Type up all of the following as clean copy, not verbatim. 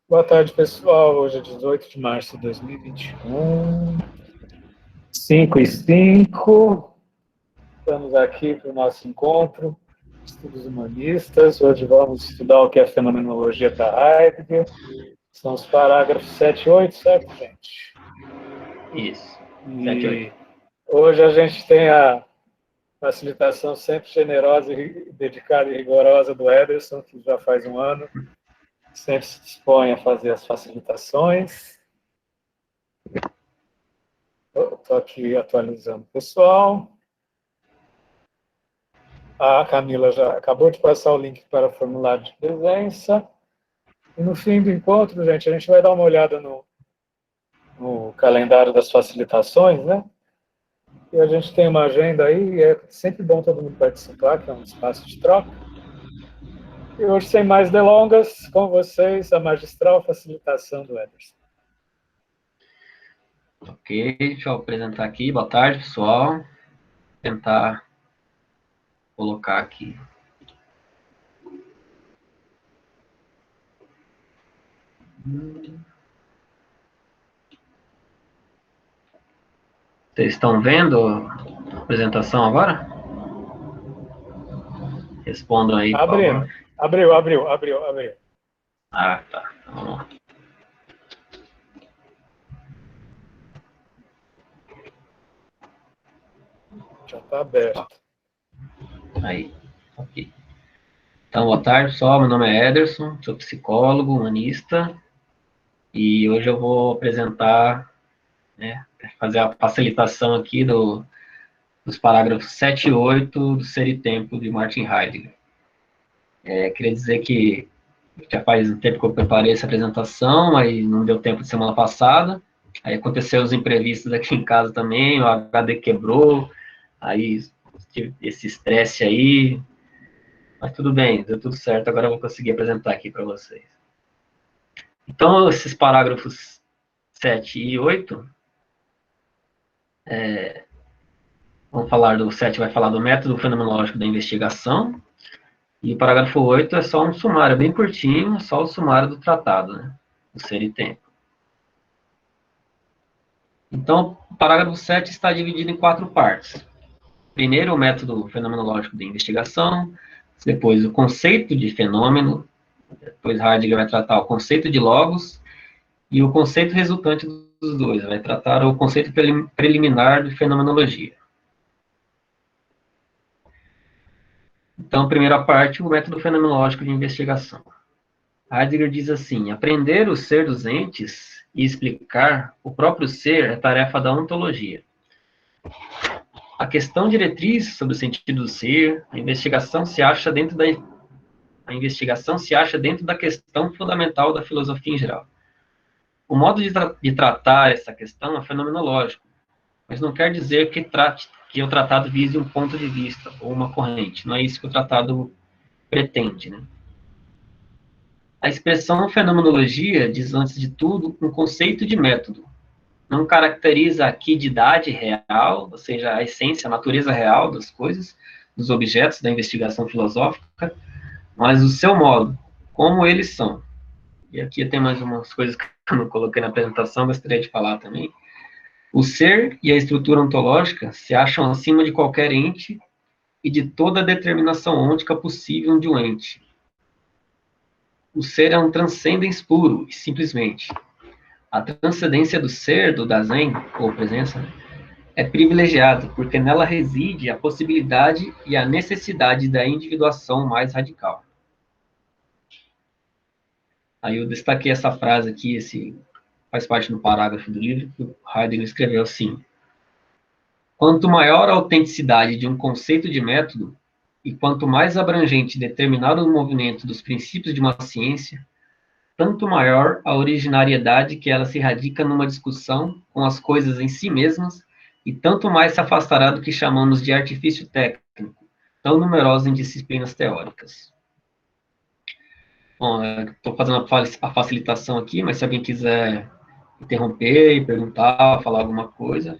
Boa tarde, pessoal. Hoje é 18 de março de 2021, 5h05. Estamos aqui para o nosso encontro, Estudos Humanistas. Hoje vamos estudar o que é a fenomenologia para Heidegger. São os parágrafos 7 e 8, certo, gente? Isso, 7 e 8. E hoje a gente tem a facilitação sempre generosa, dedicada e rigorosa do Ederson, que já faz um ano sempre se dispõe a fazer as facilitações. Estou aqui atualizando o pessoal. A Camila já acabou de passar o link para o formulário de presença. E no fim do encontro, gente, a gente vai dar uma olhada no calendário das facilitações, né? E a gente tem uma agenda aí, e é sempre bom todo mundo participar, que é um espaço de troca. E hoje, sem mais delongas, com vocês, a magistral facilitação do Ederson. Ok, deixa eu apresentar aqui. Boa tarde, pessoal. Vou tentar colocar aqui. Vocês estão vendo a apresentação agora? Respondam aí, por favor. Abriu. Ah, tá. Então, vamos lá. Já está aberto. Aí, ok. Então, boa tarde, pessoal. Meu nome é Ederson, sou psicólogo, humanista. E hoje eu vou apresentar, né, fazer a facilitação aqui dos parágrafos 7 e 8 do Ser e Tempo de Martin Heidegger. Queria dizer que já faz um tempo que eu preparei essa apresentação, mas não deu tempo de semana passada. Aí aconteceu os imprevistos aqui em casa também, o HD quebrou, aí tive esse estresse aí, mas tudo bem, deu tudo certo, agora eu vou conseguir apresentar aqui para vocês. Então, esses parágrafos 7 e 8, vamos falar do 7, vai falar do método fenomenológico da investigação, e o parágrafo 8 é só um sumário bem curtinho, só o sumário do tratado, né, do Ser e Tempo. Então, o parágrafo 7 está dividido em 4 partes. Primeiro, o método fenomenológico de investigação, depois o conceito de fenômeno, depois Heidegger vai tratar o conceito de logos e o conceito resultante dos dois, vai tratar o conceito preliminar de fenomenologia. Então, primeira parte, o método fenomenológico de investigação. Heidegger diz assim: aprender o ser dos entes e explicar o próprio ser é tarefa da ontologia. A questão diretriz sobre o sentido do ser, a investigação se acha dentro da questão fundamental da filosofia em geral. O modo de tratar essa questão é fenomenológico, mas não quer dizer que o tratado vise um ponto de vista ou uma corrente. Não é isso que o tratado pretende, né? A expressão fenomenologia diz, antes de tudo, um conceito de método. Não caracteriza a quididade real, ou seja, a essência, a natureza real das coisas, dos objetos da investigação filosófica, mas o seu modo, como eles são. E aqui tem mais umas coisas que eu não coloquei na apresentação, gostaria de falar também. O ser e a estrutura ontológica se acham acima de qualquer ente e de toda determinação ôntica possível de um ente. O ser é um transcendens puro e simplesmente. A transcendência do ser, do Dasein, ou presença, é privilegiada, porque nela reside a possibilidade e a necessidade da individuação mais radical. Aí eu destaquei essa frase aqui, faz parte do parágrafo do livro, que o Heidegger escreveu assim: quanto maior a autenticidade de um conceito de método, e quanto mais abrangente determinado o movimento dos princípios de uma ciência, tanto maior a originariedade que ela se radica numa discussão com as coisas em si mesmas, e tanto mais se afastará do que chamamos de artifício técnico, tão numeroso em disciplinas teóricas. Bom, estou fazendo a facilitação aqui, mas se alguém quiser interromper e perguntar, falar alguma coisa,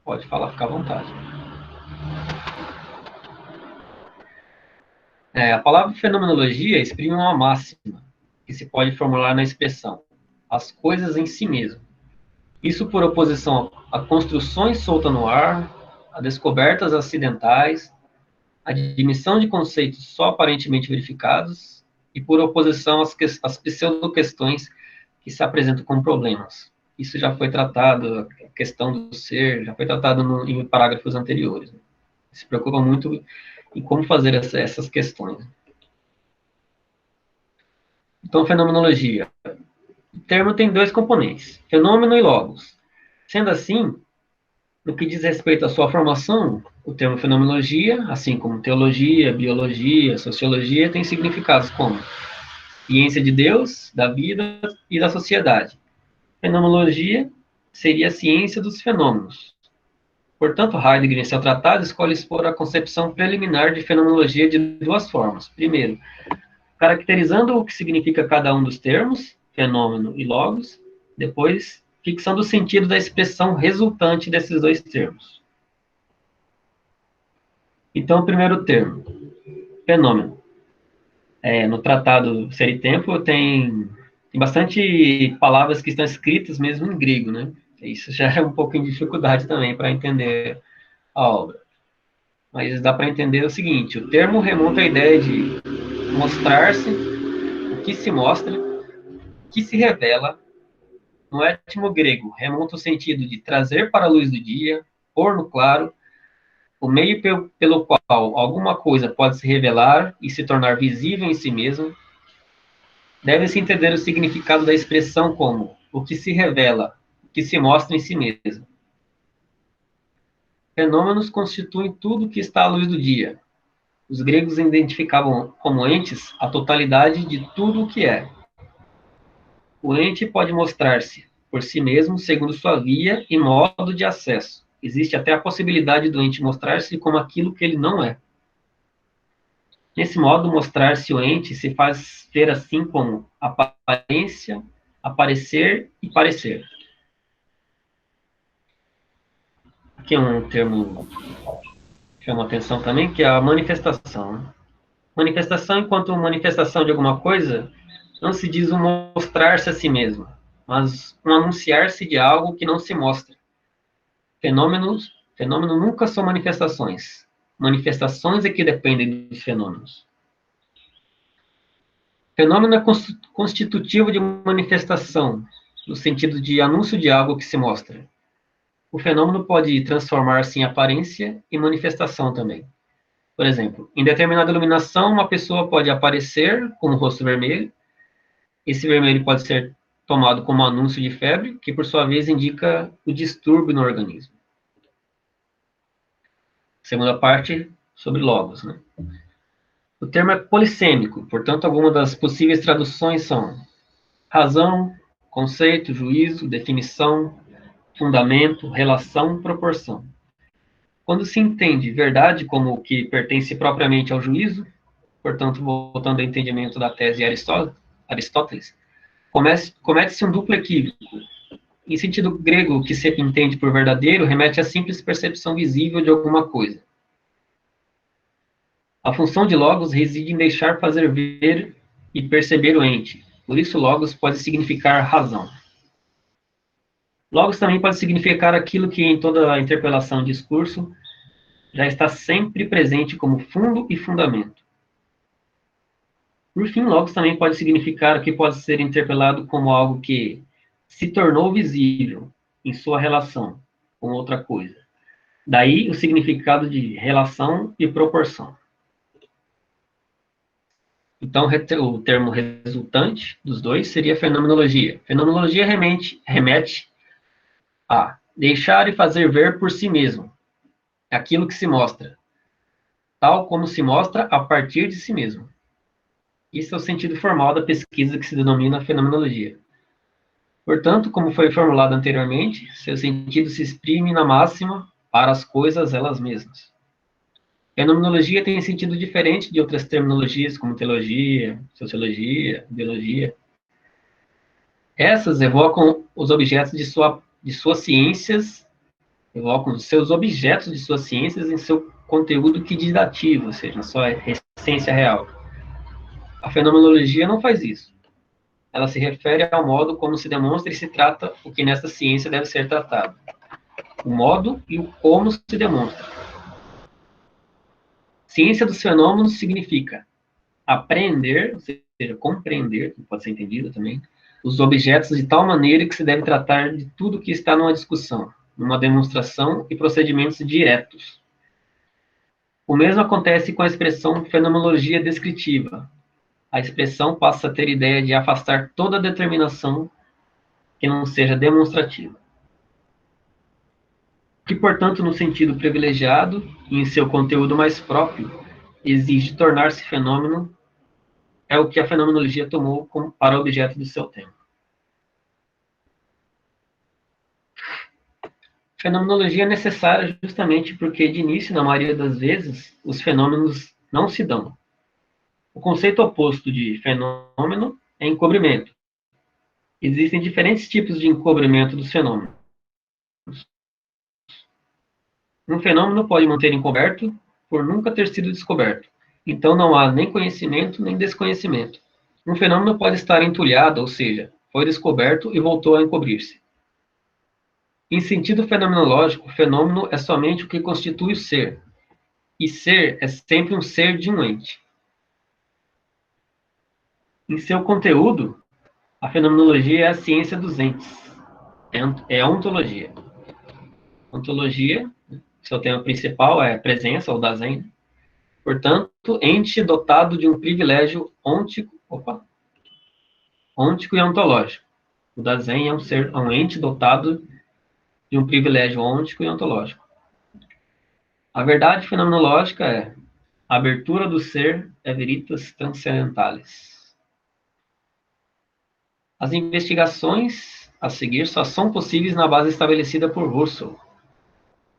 pode falar, fica à vontade. A palavra fenomenologia exprime uma máxima. que se pode formular na expressão as coisas em si mesmo. Isso por oposição a construções soltas no ar, a descobertas acidentais, a admissão de conceitos só aparentemente verificados, e por oposição às pseudo-questões que se apresentam como problemas. Isso já foi tratado, a questão do ser, já foi tratado em parágrafos anteriores. Se preocupa muito em como fazer essas questões. Então, fenomenologia. O termo tem dois componentes, fenômeno e logos. Sendo assim, no que diz respeito à sua formação, o termo fenomenologia, assim como teologia, biologia, sociologia, tem significados como ciência de Deus, da vida e da sociedade. Fenomenologia seria a ciência dos fenômenos. Portanto, Heidegger, em seu tratado, escolhe expor a concepção preliminar de fenomenologia de duas formas. Primeiro, caracterizando o que significa cada um dos termos, fenômeno e logos. Depois, fixando o sentido da expressão resultante desses dois termos. Então, o primeiro termo, fenômeno. No tratado Ser e Tempo tem bastante palavras que estão escritas mesmo em grego, né? Isso já é um pouco em dificuldade também para entender a obra. Mas dá para entender o seguinte, o termo remonta à ideia de mostrar-se, o que se mostra, o que se revela. No étimo grego, remonta o sentido de trazer para a luz do dia, pôr no claro, o meio pelo qual alguma coisa pode se revelar e se tornar visível em si mesmo. Deve-se entender o significado da expressão como o que se revela, o que se mostra em si mesmo. Fenômenos constituem tudo que está à luz do dia. Os gregos identificavam como entes a totalidade de tudo o que é. O ente pode mostrar-se por si mesmo segundo sua via e modo de acesso. Existe até a possibilidade do ente mostrar-se como aquilo que ele não é. Nesse modo, mostrar-se o ente se faz ver assim como aparência, aparecer e parecer. Aqui é um termo que chama atenção também, que é a manifestação. Manifestação, enquanto manifestação de alguma coisa, não se diz um mostrar-se a si mesmo, mas um anunciar-se de algo que não se mostra. Fenômenos nunca são manifestações. Manifestações é que dependem dos fenômenos. Fenômeno é constitutivo de manifestação, no sentido de anúncio de algo que se mostra. O fenômeno pode transformar-se em aparência e manifestação também. Por exemplo, em determinada iluminação, uma pessoa pode aparecer com o rosto vermelho. Esse vermelho pode ser tomado como anúncio de febre, que por sua vez indica o distúrbio no organismo. Segunda parte, sobre logos, né? O termo é polissêmico, portanto, algumas das possíveis traduções são razão, conceito, juízo, definição, fundamento, relação, proporção. Quando se entende verdade como o que pertence propriamente ao juízo, portanto, voltando ao entendimento da tese de Aristóteles, comete-se um duplo equívoco. Em sentido grego, o que se entende por verdadeiro remete à simples percepção visível de alguma coisa. A função de logos reside em deixar fazer ver e perceber o ente. Por isso, logos pode significar razão. Logos também pode significar aquilo que em toda a interpelação e discurso já está sempre presente como fundo e fundamento. Por fim, logos também pode significar que pode ser interpelado como algo que se tornou visível em sua relação com outra coisa. Daí o significado de relação e proporção. Então, o termo resultante dos dois seria fenomenologia. Fenomenologia remete a deixar e fazer ver por si mesmo aquilo que se mostra, tal como se mostra a partir de si mesmo. Isso é o sentido formal da pesquisa que se denomina fenomenologia. Portanto, como foi formulado anteriormente, seu sentido se exprime na máxima para as coisas elas mesmas. Fenomenologia tem sentido diferente de outras terminologias, como teologia, sociologia, biologia. Essas evocam os objetos de suas ciências, evocam os seus objetos de suas ciências em seu conteúdo quantitativo, ou seja, na sua essência real. A fenomenologia não faz isso. ela se refere ao modo como se demonstra e se trata o que nesta ciência deve ser tratado. O modo e o como se demonstra. Ciência dos fenômenos significa apreender, ou seja, compreender, que pode ser entendido também, os objetos de tal maneira que se deve tratar de tudo que está numa discussão, numa demonstração e procedimentos diretos. O mesmo acontece com a expressão fenomenologia descritiva. A expressão passa a ter ideia de afastar toda determinação que não seja demonstrativa. Que, portanto, no sentido privilegiado e em seu conteúdo mais próprio, exige tornar-se fenômeno, é o que a fenomenologia tomou como para objeto do seu tempo. Fenomenologia é necessária justamente porque, de início, na maioria das vezes, os fenômenos não se dão. O conceito oposto de fenômeno é encobrimento. Existem diferentes tipos de encobrimento dos fenômenos. Um fenômeno pode manter encoberto por nunca ter sido descoberto. Então não há nem conhecimento nem desconhecimento. Um fenômeno pode estar entulhado, ou seja, foi descoberto e voltou a encobrir-se. Em sentido fenomenológico, o fenômeno é somente o que constitui o ser. E ser é sempre um ser de um ente. Em seu conteúdo, a fenomenologia é a ciência dos entes. É a ontologia. Ontologia, seu tema principal é presença, ou Dasein. Portanto, ente dotado de um privilégio ôntico e ontológico. O Dasein é um ente dotado de um privilégio ôntico e ontológico. A verdade fenomenológica é a abertura do ser é veritas transcendentales. As investigações a seguir só são possíveis na base estabelecida por Russell,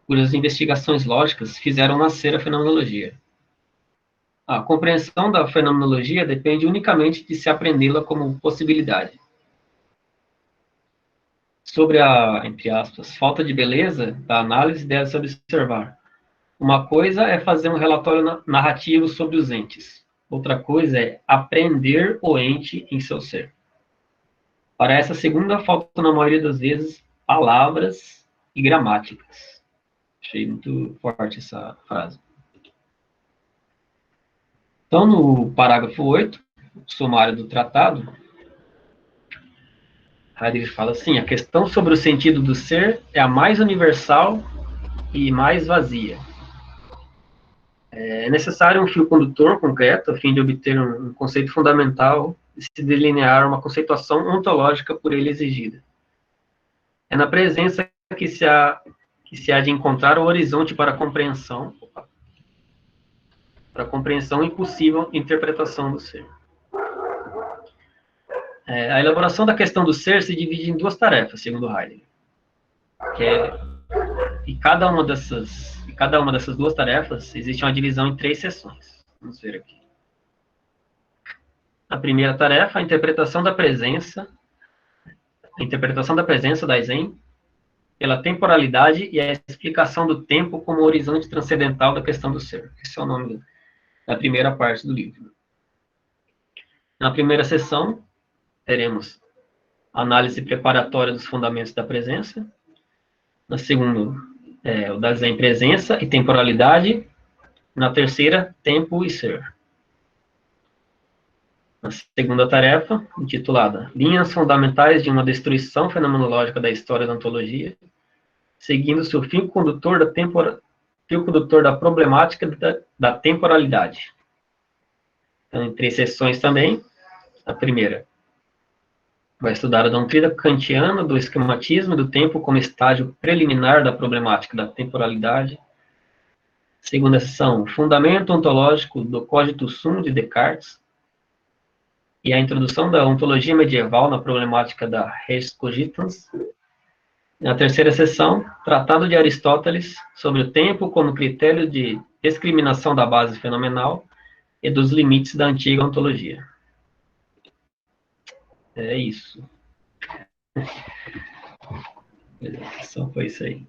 cujas investigações lógicas fizeram nascer a fenomenologia. A compreensão da fenomenologia depende unicamente de se aprendê-la como possibilidade. Sobre a, entre aspas, falta de beleza da análise, deve-se observar. Uma coisa é fazer um relatório narrativo sobre os entes. Outra coisa é aprender o ente em seu ser. Para essa segunda, faltam, na maioria das vezes, palavras e gramáticas. Achei muito forte essa frase. Então, no parágrafo 8, sumário do tratado, Heidegger fala assim: a questão sobre o sentido do ser é a mais universal e mais vazia. É necessário um fio condutor concreto a fim de obter um conceito fundamental e se delinear uma conceituação ontológica por ele exigida. É na presença que se há de encontrar o horizonte para a compreensão e possível interpretação do ser. A elaboração da questão do ser se divide em duas tarefas, segundo Heidegger. E cada uma dessas duas tarefas existe uma divisão em 3 seções. Vamos ver aqui. A primeira tarefa, a interpretação da presença da Zen pela temporalidade e a explicação do tempo como horizonte transcendental da questão do ser. Esse é o nome da primeira parte do livro. Na primeira sessão, teremos análise preparatória dos fundamentos da presença. Na segunda, o da Zen presença e temporalidade. Na terceira, tempo e ser. A segunda tarefa, intitulada Linhas Fundamentais de uma Destruição Fenomenológica da História da Ontologia, seguindo-se o fio condutor da problemática da temporalidade. Então, em 3 sessões também. A primeira vai estudar a doutrina kantiana do esquematismo e do tempo como estágio preliminar da problemática da temporalidade. Segunda sessão, fundamento ontológico do cogito sum de Descartes e a introdução da ontologia medieval na problemática da res cogitans. Na terceira sessão, tratado de Aristóteles sobre o tempo como critério de discriminação da base fenomenal e dos limites da antiga ontologia. É isso. Só foi isso aí.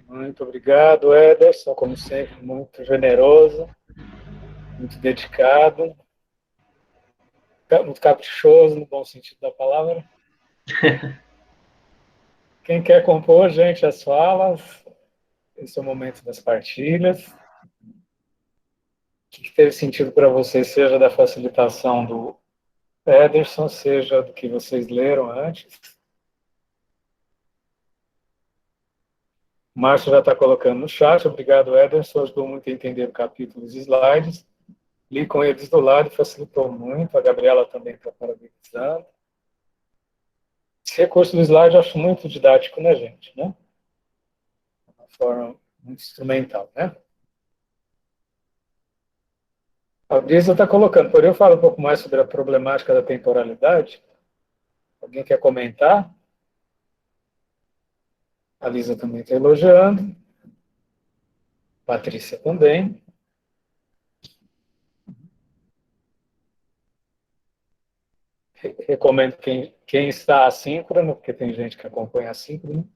Muito obrigado, Ederson, como sempre, muito generoso, muito dedicado. muito caprichoso, no bom sentido da palavra. Quem quer compor, gente, as falas, esse é o momento das partilhas. O que teve sentido para vocês, seja da facilitação do Ederson, seja do que vocês leram antes? O Márcio já está colocando no chat. Obrigado, Ederson. Ajudou muito a entender o capítulo e os slides. Li com eles do lado e facilitou muito. A Gabriela também está parabenizando. Esse recurso do slide eu acho muito didático, né, gente? Né? Uma forma muito instrumental, né? A Brisa está colocando, por eu falo um pouco mais sobre a problemática da temporalidade. Alguém quer comentar? A Lisa também está elogiando. Patrícia também. Recomendo quem está assíncrono, porque tem gente que acompanha assíncrono,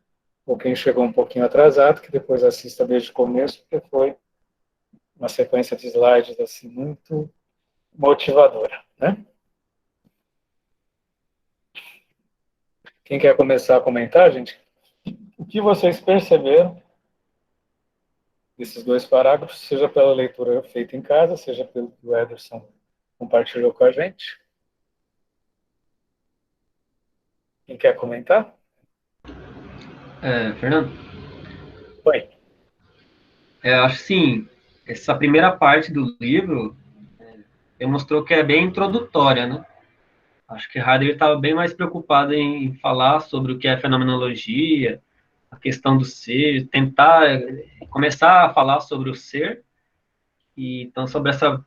ou quem chegou um pouquinho atrasado, que depois assista desde o começo, porque foi uma sequência de slides assim, muito motivadora. Né? Quem quer começar a comentar, gente? O que vocês perceberam desses dois parágrafos, seja pela leitura feita em casa, seja pelo que o Ederson compartilhou com a gente? Quem quer comentar? Fernando? Oi. Acho sim, essa primeira parte do livro demonstrou que é bem introdutória, né? Acho que Heidegger estava bem mais preocupado em falar sobre o que é fenomenologia, a questão do ser, tentar começar a falar sobre o ser. E então, sobre essa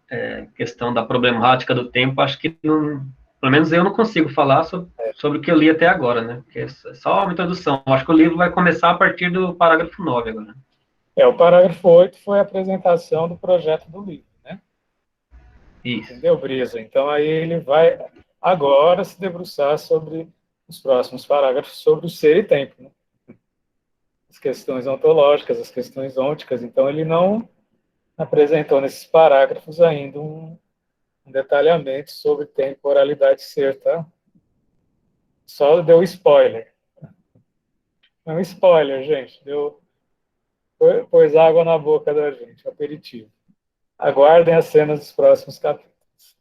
questão da problemática do tempo, acho que, não, pelo menos eu não consigo falar sobre o que eu li até agora, né? Porque é só uma introdução. Acho que o livro vai começar a partir do parágrafo 9 agora. O parágrafo 8 foi a apresentação do projeto do livro, né? Isso. Entendeu, Brisa? Então, aí ele vai agora se debruçar sobre os próximos parágrafos, sobre o ser e tempo, né? As questões ontológicas, as questões ônticas. Então, ele não apresentou nesses parágrafos ainda um detalhamento sobre temporalidade e ser, tá? Só deu spoiler. É um spoiler, gente. Pôs água na boca da gente, aperitivo. Aguardem as cenas dos próximos capítulos.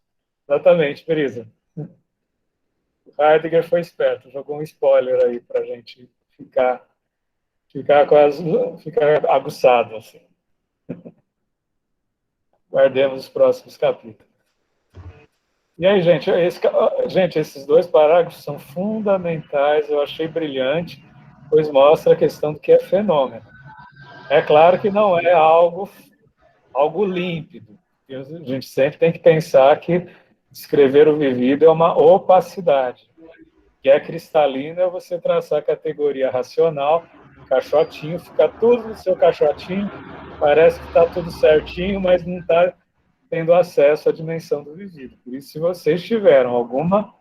Exatamente, Brisa. O Heidegger foi esperto, jogou um spoiler aí para a gente ficar aguçado. Assim. Guardemos os próximos capítulos. E aí, gente, esses dois parágrafos são fundamentais, eu achei brilhante, pois mostra a questão do que é fenômeno. É claro que não é algo límpido. A gente sempre tem que pensar que descrever o vivido é uma opacidade. Que é cristalina é você traçar a categoria racional, um caixotinho, fica tudo no seu caixotinho, parece que está tudo certinho, mas não está tendo acesso à dimensão do vivido. Por isso, se vocês tiveram alguma...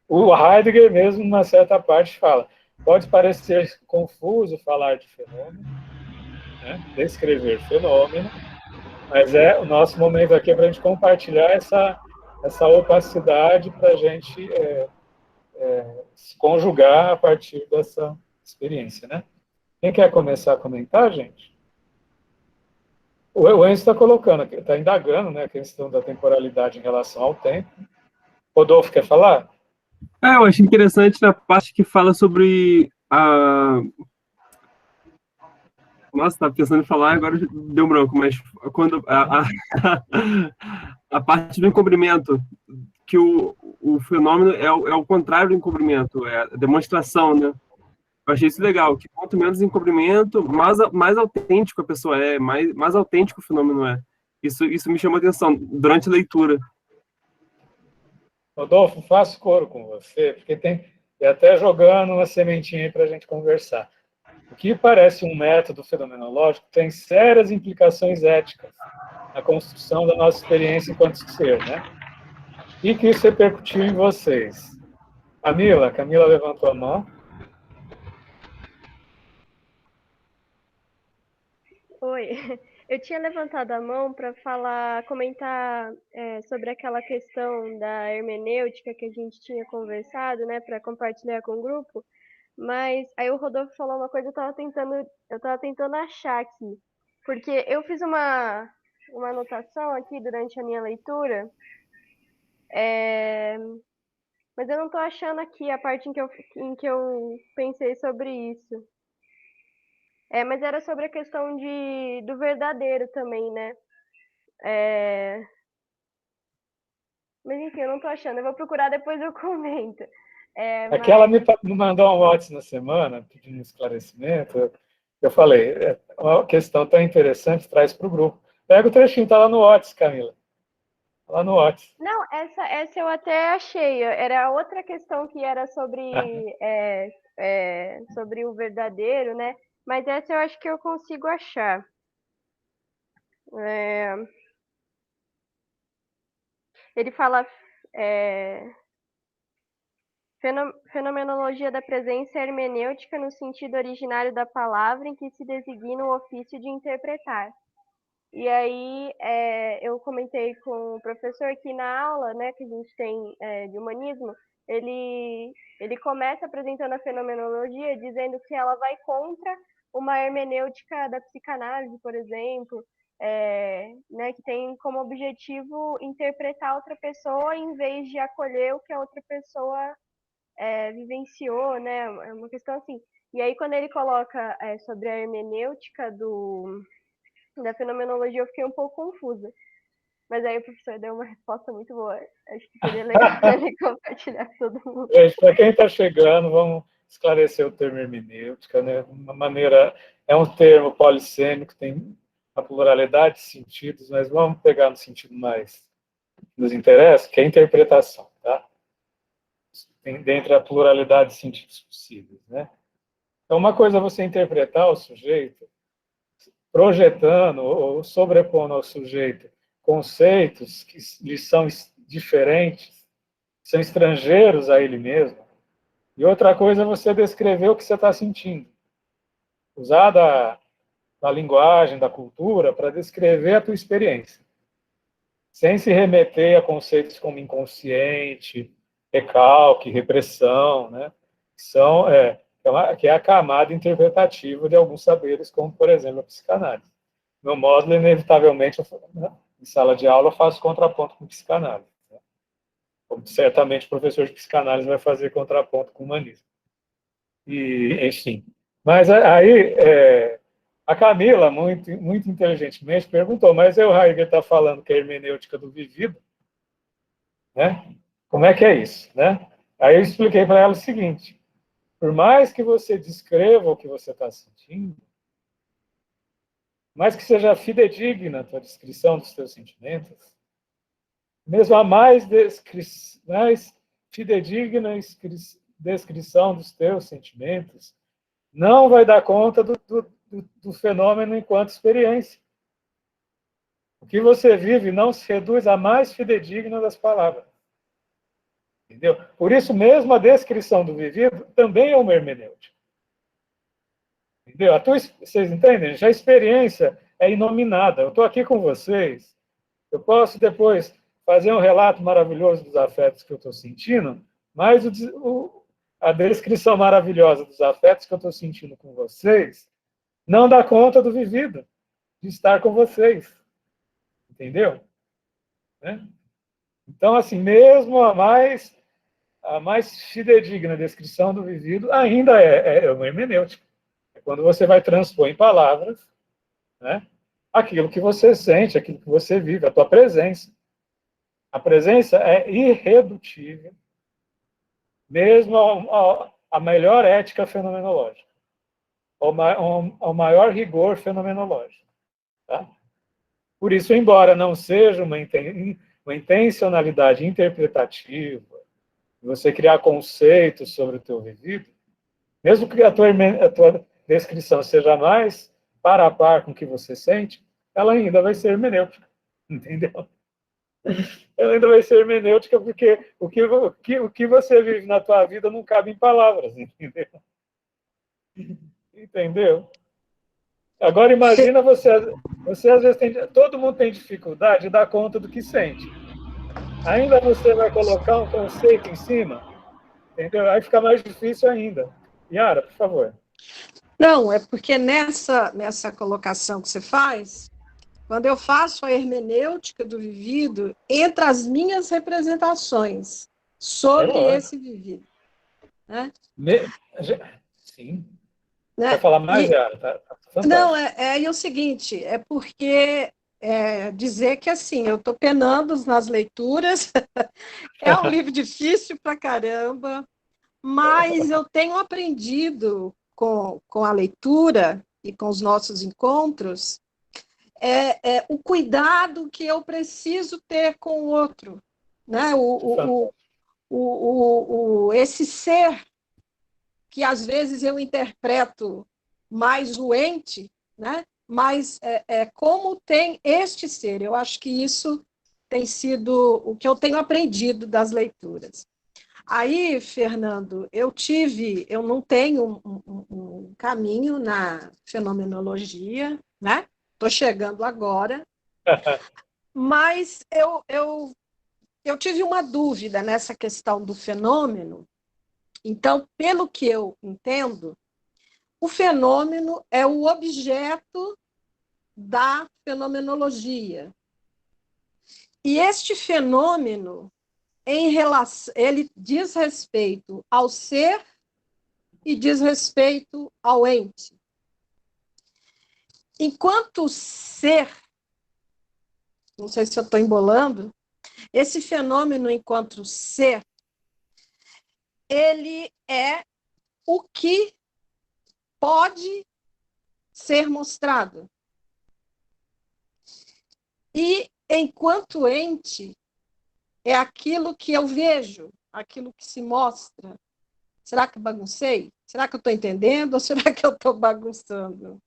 O Heidegger mesmo, numa certa parte, fala, pode parecer confuso falar de fenômeno, né? Descrever fenômeno, mas o nosso momento aqui é para a gente compartilhar essa opacidade para a gente se conjugar a partir dessa experiência, né? Quem quer começar a comentar, gente? O Enzo está colocando, está indagando, né, a questão da temporalidade em relação ao tempo. Rodolfo, quer falar? Eu acho interessante na parte que fala sobre a... Nossa, estava pensando em falar, agora deu branco, mas quando a parte do encobrimento, que o fenômeno é o contrário do encobrimento, é a demonstração, né? Eu achei isso legal, que quanto menos encobrimento, mais autêntico a pessoa é, mais autêntico o fenômeno é. Isso me chamou a atenção durante a leitura. Rodolfo, faço coro com você, porque e até jogando uma sementinha aí para a gente conversar. O que parece um método fenomenológico tem sérias implicações éticas na construção da nossa experiência enquanto ser, né? E que isso repercutiu em vocês? Camila levantou a mão. Oi, Eu tinha levantado a mão para comentar sobre aquela questão da hermenêutica que a gente tinha conversado, né, para compartilhar com o grupo, mas aí o Rodolfo falou uma coisa, eu tava tentando achar aqui, porque eu fiz uma anotação aqui durante a minha leitura, mas eu não estou achando aqui a parte em que eu pensei sobre isso. Mas era sobre a questão do verdadeiro também, né? Mas enfim, eu não tô achando. Eu vou procurar, depois eu comento. Aqui ela me mandou um WhatsApp na semana, pedindo um esclarecimento. Eu falei, uma questão tão interessante, traz para o grupo. Pega o trechinho, está lá no WhatsApp, Camila. Tá lá no WhatsApp. Não, essa eu até achei. Era outra questão que era sobre o verdadeiro, né? Mas essa eu acho que eu consigo achar. Ele fala fenomenologia da presença hermenêutica no sentido originário da palavra em que se designa o ofício de interpretar. E aí eu comentei com o professor que na aula, né, que a gente tem de humanismo, ele começa apresentando a fenomenologia dizendo que ela vai contra uma hermenêutica da psicanálise, por exemplo, né, que tem como objetivo interpretar outra pessoa em vez de acolher o que a outra pessoa vivenciou, né? É uma questão assim. E aí, quando ele coloca sobre a hermenêutica da fenomenologia, eu fiquei um pouco confusa. Mas aí o professor deu uma resposta muito boa. Acho que seria legal ele compartilhar com todo mundo. Para quem está chegando, vamos esclarecer o termo hermenêutica, né? Uma maneira, é um termo polissêmico, tem a pluralidade de sentidos, mas vamos pegar no sentido mais que nos interessa, que é a interpretação, tá? Dentre a pluralidade de sentidos possíveis, né? Então, uma coisa é você interpretar o sujeito projetando ou sobrepondo ao sujeito conceitos que lhe são diferentes, são estrangeiros a ele mesmo. E outra coisa é você descrever o que você está sentindo. Usar da linguagem, da cultura, para descrever a tua experiência. Sem se remeter a conceitos como inconsciente, recalque, repressão, né? Que é a camada interpretativa de alguns saberes, como, por exemplo, a psicanálise. No módulo, inevitavelmente, em sala de aula, eu faço contraponto com psicanálise. Né? Como certamente o professor de psicanálise vai fazer contraponto com humanismo. E, enfim. Mas aí, a Camila, muito, muito inteligentemente, perguntou, mas o Heidegger está falando que é a hermenêutica do vivido, né? Como é que é isso? Né? Aí eu expliquei para ela o seguinte, por mais que você descreva o que você está sentindo, mais que seja fidedigna a tua descrição dos teus sentimentos, mesmo a mais fidedigna descrição dos teus sentimentos, não vai dar conta do fenômeno enquanto experiência. O que você vive não se reduz à mais fidedigna das palavras. Entendeu? Por isso mesmo a descrição do vivido também é uma hermenêutica. Entendeu? Vocês entendem? Já a experiência é inominada. Eu estou aqui com vocês, eu posso depois fazer um relato maravilhoso dos afetos que eu estou sentindo, mas a descrição maravilhosa dos afetos que eu estou sentindo com vocês não dá conta do vivido, de estar com vocês. Entendeu? Né? Então, assim, mesmo a mais fidedigna descrição do vivido ainda é uma hermenêutica. É quando você vai transpor em palavras, né, aquilo que você sente, aquilo que você vive, a tua presença. A presença é irredutível, mesmo a melhor ética fenomenológica, ao maior rigor fenomenológico. Tá? Por isso, embora não seja uma intencionalidade interpretativa, você criar conceitos sobre o teu vivido, mesmo que a tua descrição seja mais para a par com o que você sente, ela ainda vai ser hermenêutica, entendeu? Ela ainda vai ser hermenêutica porque o que você vive na tua vida não cabe em palavras, entendeu? Entendeu? Agora imagina você às vezes todo mundo tem dificuldade de dar conta do que sente. Ainda você vai colocar um conceito em cima, entendeu? Aí fica mais difícil ainda. Yara, por favor. Não, é porque nessa colocação que você faz, quando eu faço a hermenêutica do vivido, entra as minhas representações sobre esse vivido. Né? Sim. Né? Quer falar mais, Yara? Tá não, é o seguinte, é porque dizer que assim, eu estou penando nas leituras, é um livro difícil pra caramba, mas eu tenho aprendido com a leitura e com os nossos encontros o cuidado que eu preciso ter com o outro, né? Esse ser que às vezes eu interpreto mais doente, né? Mas como tem este ser. Eu acho que isso tem sido o que eu tenho aprendido das leituras. Aí, Fernando, eu não tenho um caminho na fenomenologia, né? Estou chegando agora, mas eu tive uma dúvida nessa questão do fenômeno. Então, pelo que eu entendo, o fenômeno é o objeto da fenomenologia. E este fenômeno, ele diz respeito ao ser e diz respeito ao ente. Enquanto ser, não sei se eu estou embolando, esse fenômeno enquanto ser, ele é o que pode ser mostrado. E, enquanto ente, é aquilo que eu vejo, aquilo que se mostra. Será que baguncei? Será que eu estou entendendo ou será que eu estou bagunçando?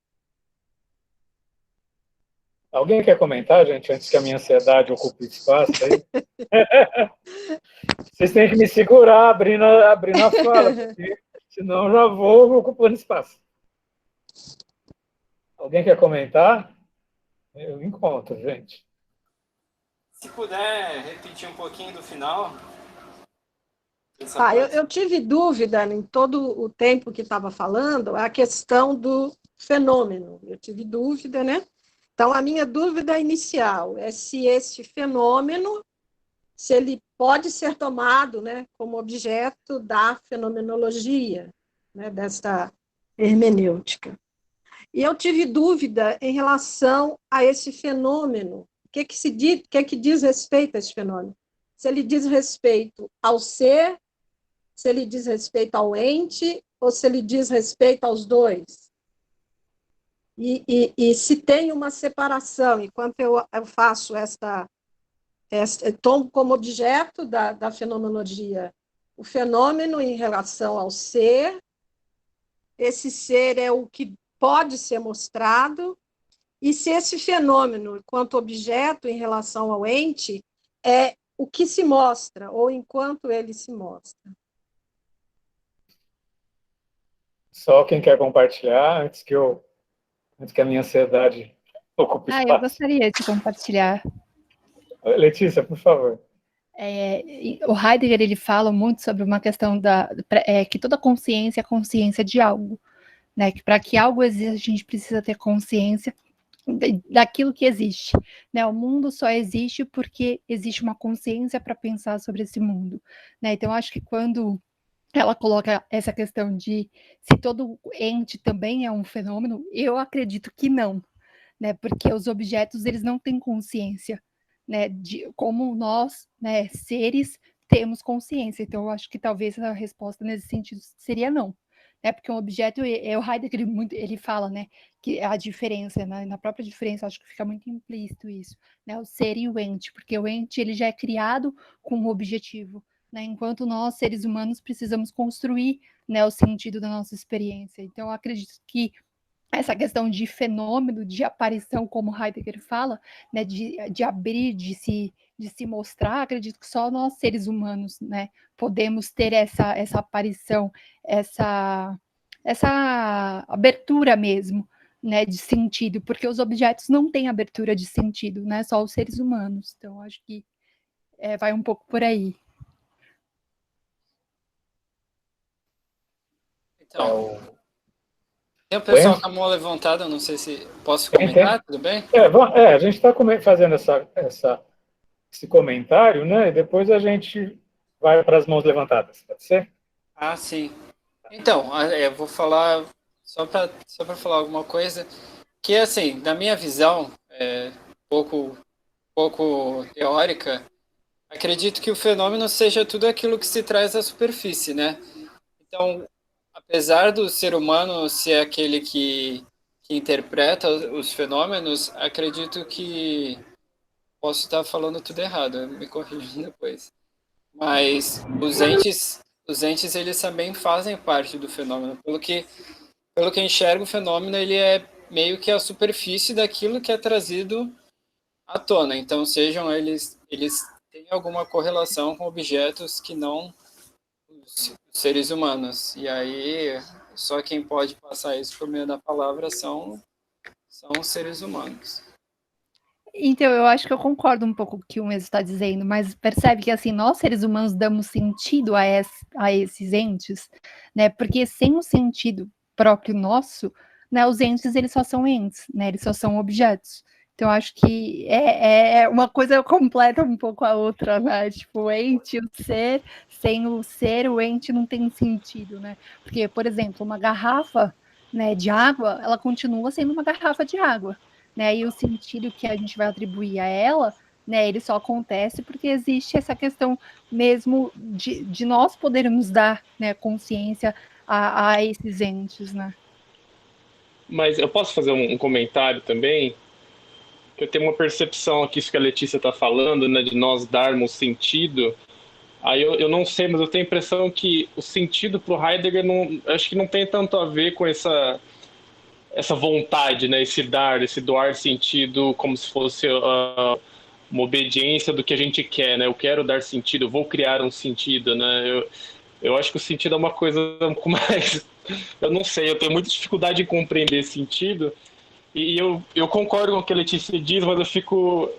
Alguém quer comentar, gente, antes que a minha ansiedade ocupe espaço aí? Vocês têm que me segurar abrindo a fala, porque senão eu já vou ocupando espaço. Alguém quer comentar? Eu encontro, gente. Se puder repetir um pouquinho do final. Eu tive dúvida em todo o tempo que estava falando, a questão do fenômeno. Eu tive dúvida, né? Então, a minha dúvida inicial é se esse fenômeno, se ele pode ser tomado, né, como objeto da fenomenologia, né, desta hermenêutica. E eu tive dúvida em relação a esse fenômeno. O que diz respeito a esse fenômeno? Se ele diz respeito ao ser, se ele diz respeito ao ente, ou se ele diz respeito aos dois. E se tem uma separação, enquanto eu faço tomo como objeto da fenomenologia o fenômeno em relação ao ser, esse ser é o que pode ser mostrado, e se esse fenômeno, enquanto objeto em relação ao ente, é o que se mostra, ou enquanto ele se mostra. Só quem quer compartilhar, antes que a minha ansiedade ocupe espaço. Eu gostaria de compartilhar. Letícia, por favor. O Heidegger, ele fala muito sobre uma questão que toda consciência é consciência de algo, né? Que para que algo exista, a gente precisa ter consciência daquilo que existe, né? O mundo só existe porque existe uma consciência para pensar sobre esse mundo, né? Então, acho que quando ela coloca essa questão de se todo ente também é um fenômeno, eu acredito que não, né? Porque os objetos, eles não têm consciência, né? De como nós, né, seres, temos consciência. Então, eu acho que talvez a resposta nesse sentido seria não. Porque um objeto, o Heidegger, ele fala, né, que a diferença, na própria diferença, acho que fica muito implícito isso, né, o ser e o ente, porque o ente, ele já é criado com um objetivo, né, enquanto nós, seres humanos, precisamos construir, né, o sentido da nossa experiência. Então, eu acredito que essa questão de fenômeno, de aparição, como Heidegger fala, né, de abrir, de se mostrar, acredito que só nós, seres humanos, né, podemos ter essa aparição, essa abertura mesmo, né, de sentido, porque os objetos não têm abertura de sentido, né, só os seres humanos. Então, acho que vai um pouco por aí. Então, tem o pessoal com a mão levantada, não sei se posso comentar, tudo bem? A gente está fazendo esse comentário, né? E depois a gente vai para as mãos levantadas, pode ser? Ah, sim. Então, eu vou falar, só para falar alguma coisa, que assim, na minha visão, pouco teórica, acredito que o fenômeno seja tudo aquilo que se traz à superfície, né? Então, apesar do ser humano ser aquele que interpreta os fenômenos, acredito que posso estar falando tudo errado, me corrijam depois. Mas os entes eles também fazem parte do fenômeno. Pelo que enxergo, o fenômeno ele é meio que a superfície daquilo que é trazido à tona. Então, sejam eles têm alguma correlação com objetos que não os seres humanos. E aí, só quem pode passar isso por meio da palavra são os seres humanos. Então, eu acho que eu concordo um pouco com o que o Enzo está dizendo, mas percebe que, assim, nós, seres humanos, damos sentido a esses entes, né? Porque sem o sentido próprio nosso, né, os entes, eles só são entes, né? Eles só são objetos. Então, eu acho que uma coisa completa um pouco a outra, né? Tipo, o ente, o ser, sem o ser, o ente não tem sentido, né? Porque, por exemplo, uma garrafa, né, de água, ela continua sendo uma garrafa de água, né? E o sentido que a gente vai atribuir a ela, né, ele só acontece porque existe essa questão mesmo de nós podermos dar, né, consciência a esses entes, né? Mas eu posso fazer um comentário também? Que eu tenho uma percepção aqui, isso que a Letícia está falando, né, de nós darmos sentido. Aí eu não sei, mas eu tenho a impressão que o sentido para o Heidegger acho que não tem tanto a ver com essa vontade, né, esse doar sentido como se fosse uma obediência do que a gente quer, né? Eu quero dar sentido, eu vou criar um sentido, né? Eu acho que o sentido é uma coisa um pouco mais... Eu não sei, eu tenho muita dificuldade em compreender esse sentido. E eu concordo com o que a Letícia diz, mas eu fico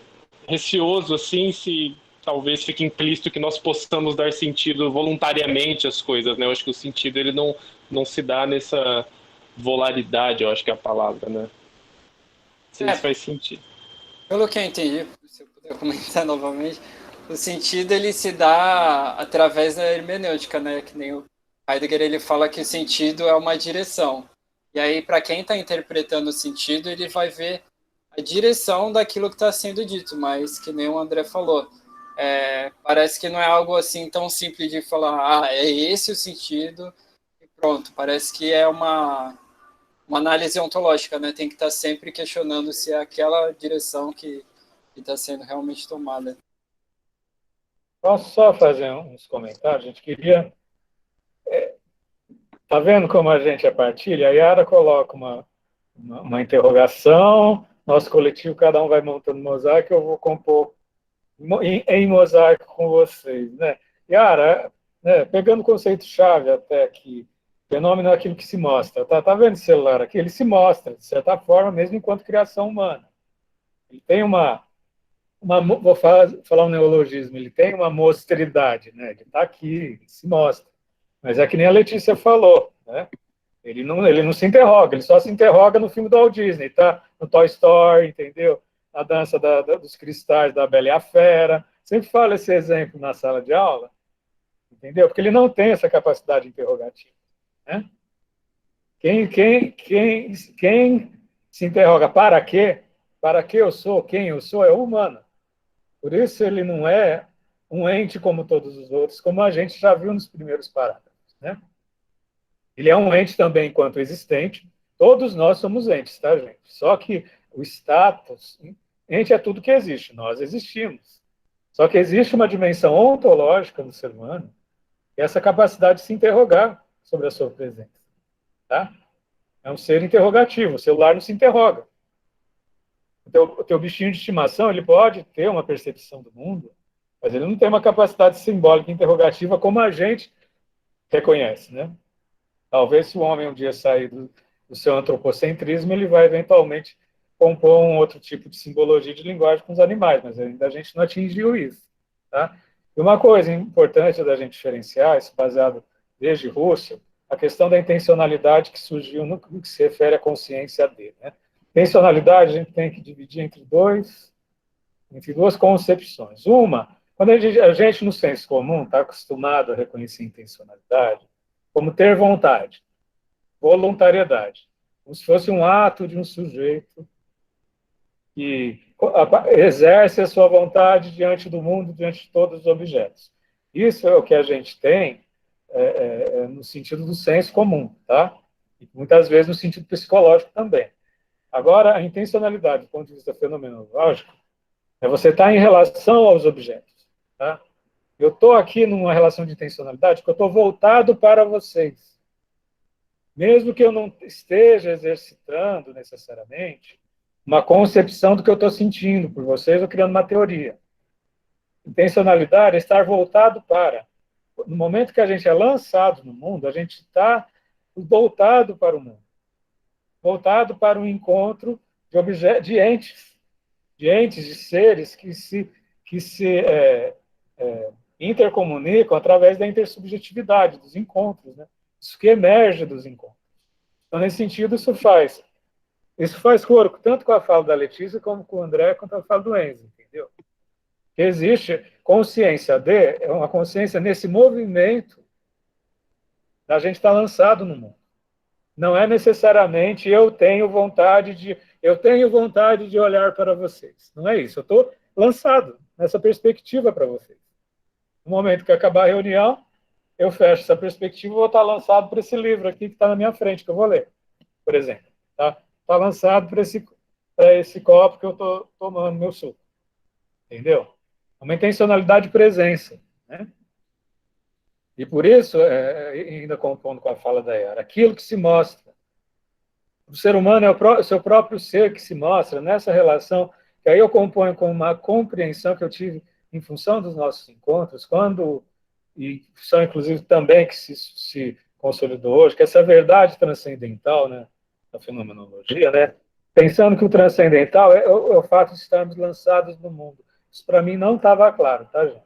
receoso, assim, se talvez fique implícito que nós possamos dar sentido voluntariamente às coisas, né? Eu acho que o sentido ele não se dá nessa volatilidade, eu acho que é a palavra, né? Não sei se faz sentido. Pelo que eu entendi, se eu puder comentar novamente, o sentido ele se dá através da hermenêutica, né? Que nem o Heidegger ele fala que o sentido é uma direção. E aí, para quem está interpretando o sentido, ele vai ver a direção daquilo que está sendo dito, mas que nem o André falou, parece que não é algo assim tão simples de falar, é esse o sentido, e pronto. Parece que é uma análise ontológica, né? Tem que estar sempre questionando se é aquela direção que está sendo realmente tomada. Posso só fazer uns comentários? A gente queria... Tá vendo como a gente é partilha? A Yara coloca uma interrogação, nosso coletivo, cada um vai montando mosaico, eu vou compor em mosaico com vocês, né? Yara, né, pegando o conceito-chave até aqui, fenômeno é aquilo que se mostra. Tá vendo esse celular aqui? Ele se mostra, de certa forma, mesmo enquanto criação humana. Ele tem vou falar um neologismo, ele tem uma mostridade, né? Ele está aqui, ele se mostra. Mas é que nem a Letícia falou, né? Ele não se interroga, ele só se interroga no filme do Walt Disney, tá? No Toy Story, entendeu? A dança dos cristais da Bela e a Fera. Sempre falo esse exemplo na sala de aula, entendeu? Porque ele não tem essa capacidade interrogativa, né? Quem se interroga para quê? Para que eu sou? Quem eu sou? É o humano. Por isso ele não é um ente como todos os outros, como a gente já viu nos primeiros parágrafos, né? Ele é um ente também enquanto existente. Todos nós somos entes, tá, gente? Só que o status... Ente é tudo que existe, nós existimos. Só que existe uma dimensão ontológica do ser humano, que é essa capacidade de se interrogar sobre a sua presença, tá? É um ser interrogativo, o celular não se interroga. O teu bichinho de estimação, ele pode ter uma percepção do mundo, mas ele não tem uma capacidade simbólica interrogativa como a gente reconhece, né? Talvez se o homem um dia sair do seu antropocentrismo, ele vai eventualmente compor um outro tipo de simbologia de linguagem com os animais, mas ainda a gente não atingiu isso. Tá? E uma coisa importante da gente diferenciar, isso baseado desde Russell, a questão da intencionalidade que surgiu no que se refere à consciência dele. Né? Intencionalidade a gente tem que dividir entre duas concepções. Uma, quando a gente no senso comum está acostumado a reconhecer intencionalidade como ter vontade, voluntariedade, como se fosse um ato de um sujeito que exerce a sua vontade diante do mundo, diante de todos os objetos. Isso é o que a gente tem no sentido do senso comum, tá? E muitas vezes no sentido psicológico também. Agora, a intencionalidade, do ponto de vista fenomenológico, é você estar em relação aos objetos, tá? Eu estou aqui numa relação de intencionalidade porque eu estou voltado para vocês. Mesmo que eu não esteja exercitando necessariamente uma concepção do que eu estou sentindo por vocês ou criando uma teoria. Intencionalidade é estar voltado para. No momento que a gente é lançado no mundo, a gente está voltado para o mundo. Voltado para um encontro de entes, de seres que se intercomunicam através da intersubjetividade, dos encontros. Né? Isso que emerge dos encontros. Então, nesse sentido, isso faz coro tanto com a fala da Letícia, como com o André, quanto com a fala do Enzo, entendeu? Que existe consciência é uma consciência nesse movimento da gente estar lançado no mundo. Não é necessariamente eu tenho vontade de olhar para vocês. Não é isso. Eu estou lançado nessa perspectiva para vocês. No momento que acabar a reunião, eu fecho essa perspectiva e vou estar lançado para esse livro aqui que está na minha frente, que eu vou ler, por exemplo. Tá lançado para esse copo que eu estou tomando meu suco. Entendeu? É uma intencionalidade de presença. Né? E por isso, ainda compondo com a fala da Yara, aquilo que se mostra. O ser humano é o seu próprio ser que se mostra nessa relação, que aí eu componho com uma compreensão que eu tive em função dos nossos encontros, e são inclusive também que se consolidou hoje, que essa verdade transcendental, né, da fenomenologia, né, pensando que o transcendental é o fato de estarmos lançados no mundo. Isso para mim não estava claro, tá, gente?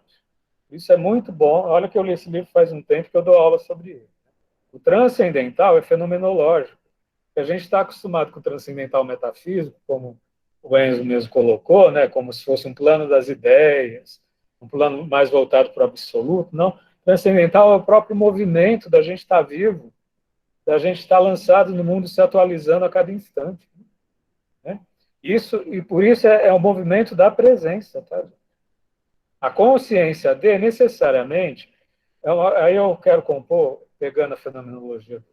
Isso é muito bom. Olha que eu li esse livro faz um tempo que eu dou aula sobre ele. O transcendental é fenomenológico. A gente está acostumado com o transcendental metafísico, como o Enzo mesmo colocou, né, como se fosse um plano das ideias, um plano mais voltado para o absoluto. Não, transcendental é o próprio movimento da gente estar vivo, da gente estar lançado no mundo, se atualizando a cada instante. Né? E por isso é um movimento da presença. Tá? A consciência necessariamente, aí eu quero compor, pegando a fenomenologia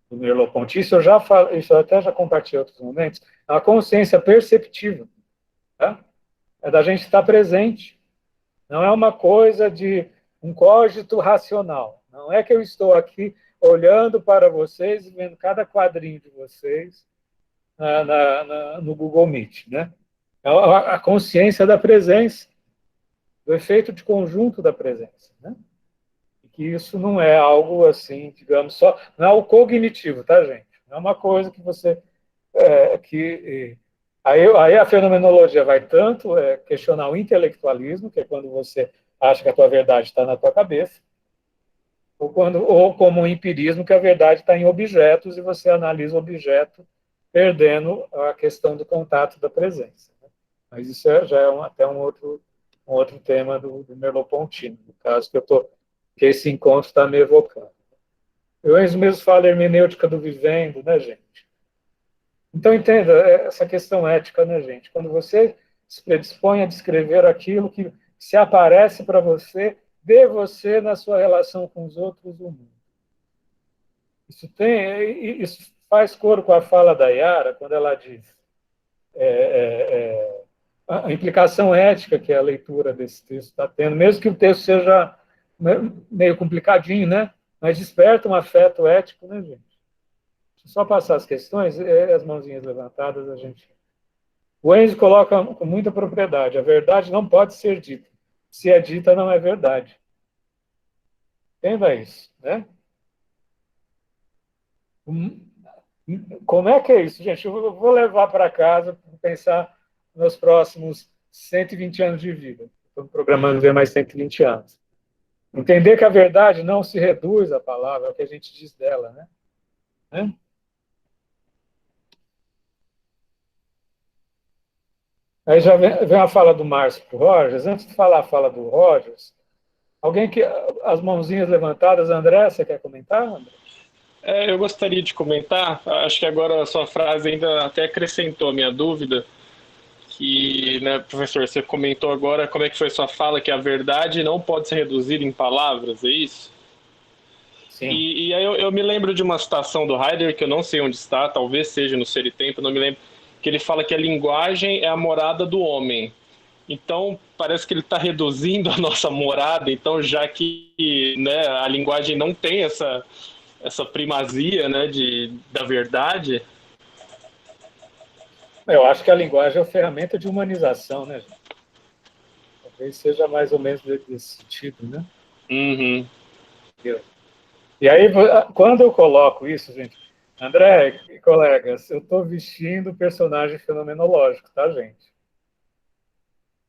do Merleau-Ponty, isso eu até já compartilhei em outros momentos, é uma consciência perceptiva. Tá? É da gente estar presente. Não é uma coisa de um cogito racional. Não é que eu estou aqui olhando para vocês e vendo cada quadrinho de vocês no Google Meet. Né? É a consciência da presença, do efeito de conjunto da presença. Né? E que isso não é algo assim, digamos, só. Não é o cognitivo, tá, gente? Não é uma coisa que você. Aí a fenomenologia vai tanto questionar o intelectualismo, que é quando você acha que a tua verdade está na tua cabeça, ou como o empirismo, que a verdade está em objetos e você analisa o objeto perdendo a questão do contato da presença. Né? Mas isso já é até um outro tema do Merleau-Ponty, no caso que esse encontro está me evocando. Eu mesmo falo hermenêutica do vivendo, né, gente? Então, entenda essa questão ética, né, gente? Quando você se predispõe a descrever aquilo que se aparece para você, de você na sua relação com os outros do mundo. Isso faz coro com a fala da Yara, quando ela diz a implicação ética que a leitura desse texto está tendo, mesmo que o texto seja meio complicadinho, né? Mas desperta um afeto ético, né, gente? Deixa eu só passar as questões, as mãozinhas levantadas, a gente... O Enzo coloca com muita propriedade, a verdade não pode ser dita. Se é dita, não é verdade. Entenda isso, né? Como é que é isso, gente? Eu vou levar para casa para pensar nos próximos 120 anos de vida. Estou programando ver mais 120 anos. Entender que a verdade não se reduz à palavra, é o que a gente diz dela, né? Aí já vem a fala do Márcio para o Rogers. Antes de falar a fala do Rogers, alguém que. As mãozinhas levantadas, André, você quer comentar, André? Eu gostaria de comentar, acho que agora a sua frase ainda até acrescentou a minha dúvida, que, né, professor, você comentou agora como é que foi a sua fala, que a verdade não pode ser reduzida em palavras, é isso? Sim. E aí eu me lembro de uma citação do Heidegger, que eu não sei onde está, talvez seja no Ser e Tempo, não me lembro, que ele fala que a linguagem é a morada do homem. Então, parece que ele está reduzindo a nossa morada, então, já que, né, a linguagem não tem essa primazia, né, da verdade. Eu acho que a linguagem é uma ferramenta de humanização, né, gente? Talvez seja mais ou menos desse sentido, né? Uhum. E aí, quando eu coloco isso, gente, André e colegas, eu estou vestindo o personagem fenomenológico, tá, gente?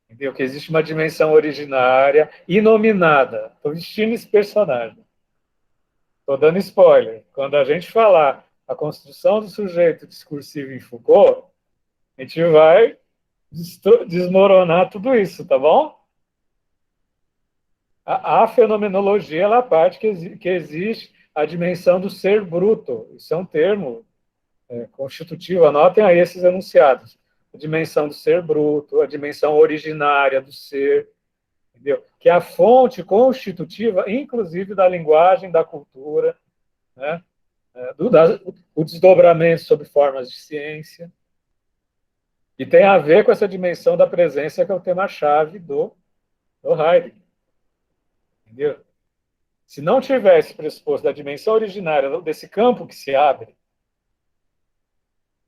Entendeu? Que existe uma dimensão originária, inominada. Estou vestindo esse personagem. Estou dando spoiler. Quando a gente falar a construção do sujeito discursivo em Foucault, a gente vai desmoronar tudo isso, tá bom? A fenomenologia ela parte que existe a dimensão do ser bruto. Isso é um termo constitutivo. Anotem aí esses enunciados. A dimensão do ser bruto, a dimensão originária do ser, entendeu? Que é a fonte constitutiva, inclusive, da linguagem, da cultura, né? O desdobramento sobre formas de ciência. E tem a ver com essa dimensão da presença, que é o tema-chave do Heidegger. Entendeu? Se não tivesse pressuposto da dimensão originária desse campo que se abre,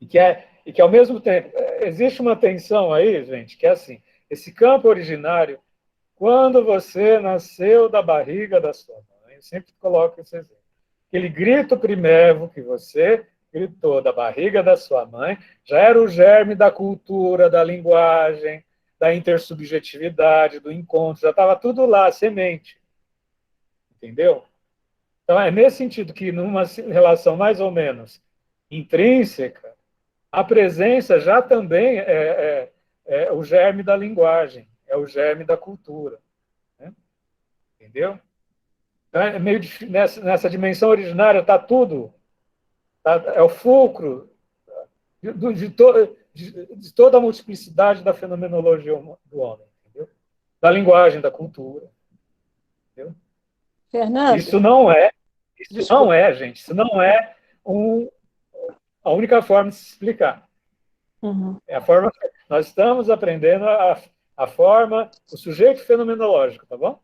e que ao mesmo tempo, existe uma tensão aí, gente, que é assim, esse campo originário, quando você nasceu da barriga da sua mãe, eu sempre coloco esse exemplo, aquele grito primevo que você gritou da barriga da sua mãe, já era o germe da cultura, da linguagem, da intersubjetividade, do encontro, já estava tudo lá, semente. Entendeu? Então, é nesse sentido que, numa relação mais ou menos intrínseca, a presença já também é o germe da linguagem, é o germe da cultura. Né? Entendeu? Então, é meio nessa dimensão originária está tudo, é o fulcro de toda a multiplicidade da fenomenologia do homem, entendeu? Da linguagem, da cultura. Entendeu? Fernando? Isso não é, gente, isso não é a única forma de se explicar. Uhum. É a forma. Nós estamos aprendendo a forma, o sujeito fenomenológico, tá bom?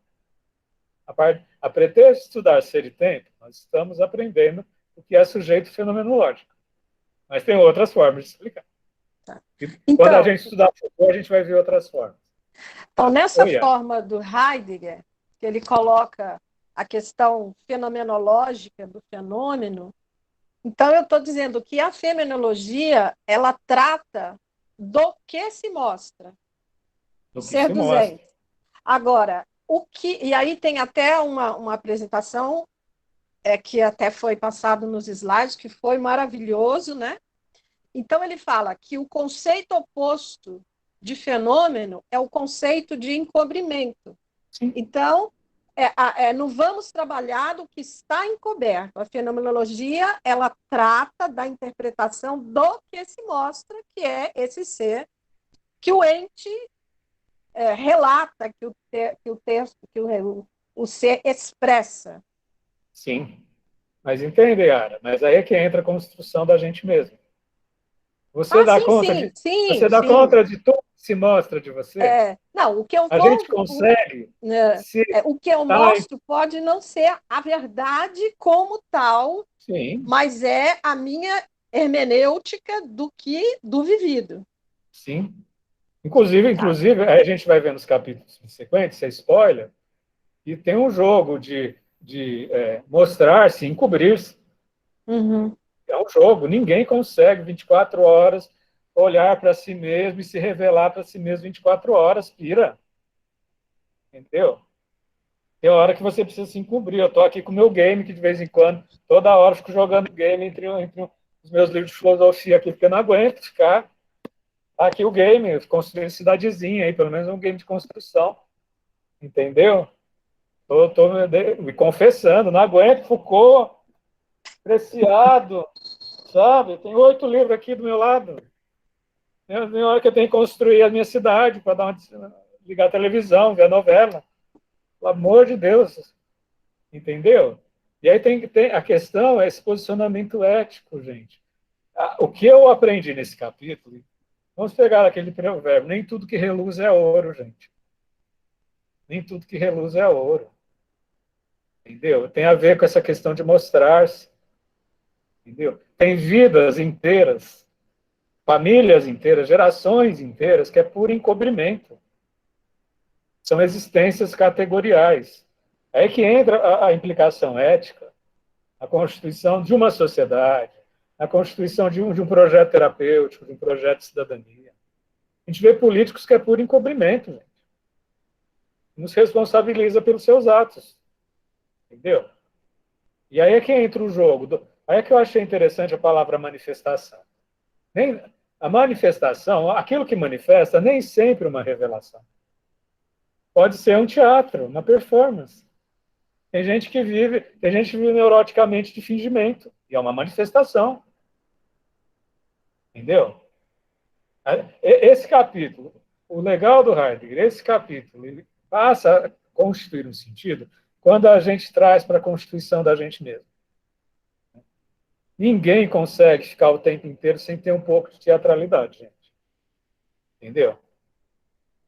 A pretexto de estudar ser e tempo, nós estamos aprendendo o que é sujeito fenomenológico. Mas tem outras formas de explicar. Tá. Então, quando a gente estudar Foucault, a gente vai ver outras formas. Então, nessa forma do Heidegger, que ele coloca a questão fenomenológica do fenômeno, então eu estou dizendo que a fenomenologia, ela trata do que se mostra, Do que ser se dos mostra. entes. Agora, e aí tem até uma apresentação que até foi passado nos slides, que foi maravilhoso, né? Então ele fala que o conceito oposto de fenômeno é o conceito de encobrimento. Sim. Então, não vamos trabalhar do que está encoberto. A fenomenologia, ela trata da interpretação do que se mostra, que é esse ser, que o ente relata, que o texto, que o ser expressa. Sim. Mas entende, Yara? Mas aí é que entra a construção da gente mesmo. Você dá conta de tudo que se mostra de você? Não, o que eu a gente consegue. O que eu mostro pode não ser a verdade como tal, sim, mas é a minha hermenêutica do vivido. Sim. Inclusive, a gente vai ver nos capítulos subsequentes, é spoiler, e tem um jogo de mostrar-se, encobrir-se. Uhum. É um jogo. Ninguém consegue 24 horas olhar para si mesmo e se revelar para si mesmo 24 horas, pira. Entendeu? Tem hora que você precisa se encobrir. Eu estou aqui com o meu game, que de vez em quando, toda hora, fico jogando game entre os meus livros de filosofia aqui, porque eu não aguento ficar. Aqui o game, construir cidadezinha aí, pelo menos um game de construção. Entendeu? Estou me confessando, não aguento. Foucault, Preciado, sabe? Tem 8 livros aqui do meu lado. Tem hora que eu tenho que construir a minha cidade para ligar a televisão, ver a novela. Pelo amor de Deus. Entendeu? E aí tem a questão é esse posicionamento ético, gente. O que eu aprendi nesse capítulo, vamos pegar aquele provérbio, nem tudo que reluz é ouro, gente. Nem tudo que reluz é ouro. Entendeu? Tem a ver com essa questão de mostrar-se. Entendeu? Tem vidas inteiras, famílias inteiras, gerações inteiras, que é puro encobrimento. São existências categoriais. É aí que entra a implicação ética, a constituição de uma sociedade, a constituição de um projeto terapêutico, de um projeto de cidadania. A gente vê políticos que é puro encobrimento, gente. Nos responsabiliza pelos seus atos. Entendeu? E aí é que entra o jogo. Aí é que eu achei interessante a palavra manifestação. A manifestação, aquilo que manifesta, nem sempre uma revelação. Pode ser um teatro, uma performance. Tem gente que vive neuroticamente de fingimento, e é uma manifestação. Entendeu? Esse capítulo, o legal do Heidegger, esse capítulo, ele passa a constituir um sentido quando a gente traz para a constituição da gente mesmo. Ninguém consegue ficar o tempo inteiro sem ter um pouco de teatralidade, gente. Entendeu?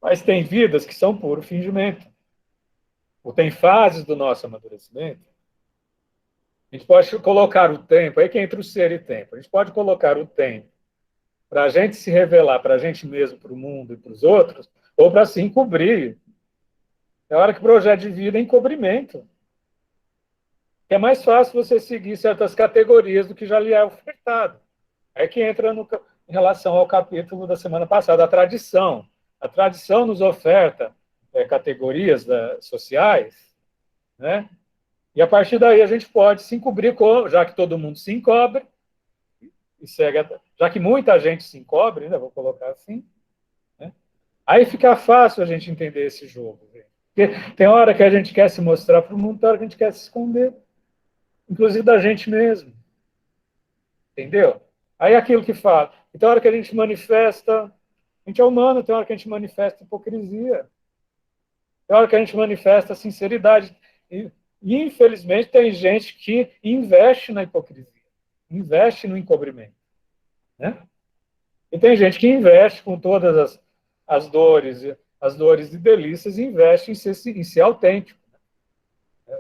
Mas tem vidas que são puro fingimento. Ou tem fases do nosso amadurecimento. A gente pode colocar o tempo, aí que entra o ser e tempo. A gente pode colocar o tempo para a gente se revelar para a gente mesmo, para o mundo e para os outros, ou para se encobrir. É hora que o projeto de vida é encobrimento. É mais fácil você seguir certas categorias do que já lhe é ofertado. É que entra em relação ao capítulo da semana passada, a tradição. A tradição nos oferta categorias sociais, né? E a partir daí a gente pode se encobrir, já que todo mundo se encobre, e segue, já que muita gente se encobre, né, vou colocar assim, né? Aí fica fácil a gente entender esse jogo. Porque tem hora que a gente quer se mostrar para o mundo, tem hora que a gente quer se esconder, inclusive da gente mesmo. Entendeu? Aí aquilo que fala. E tem hora que a gente manifesta, a gente é humano, tem hora que a gente manifesta hipocrisia. Tem hora que a gente manifesta sinceridade. E infelizmente, tem gente que investe na hipocrisia, investe no encobrimento. Né? E tem gente que investe com todas as dores e delícias, e investe em ser autêntico.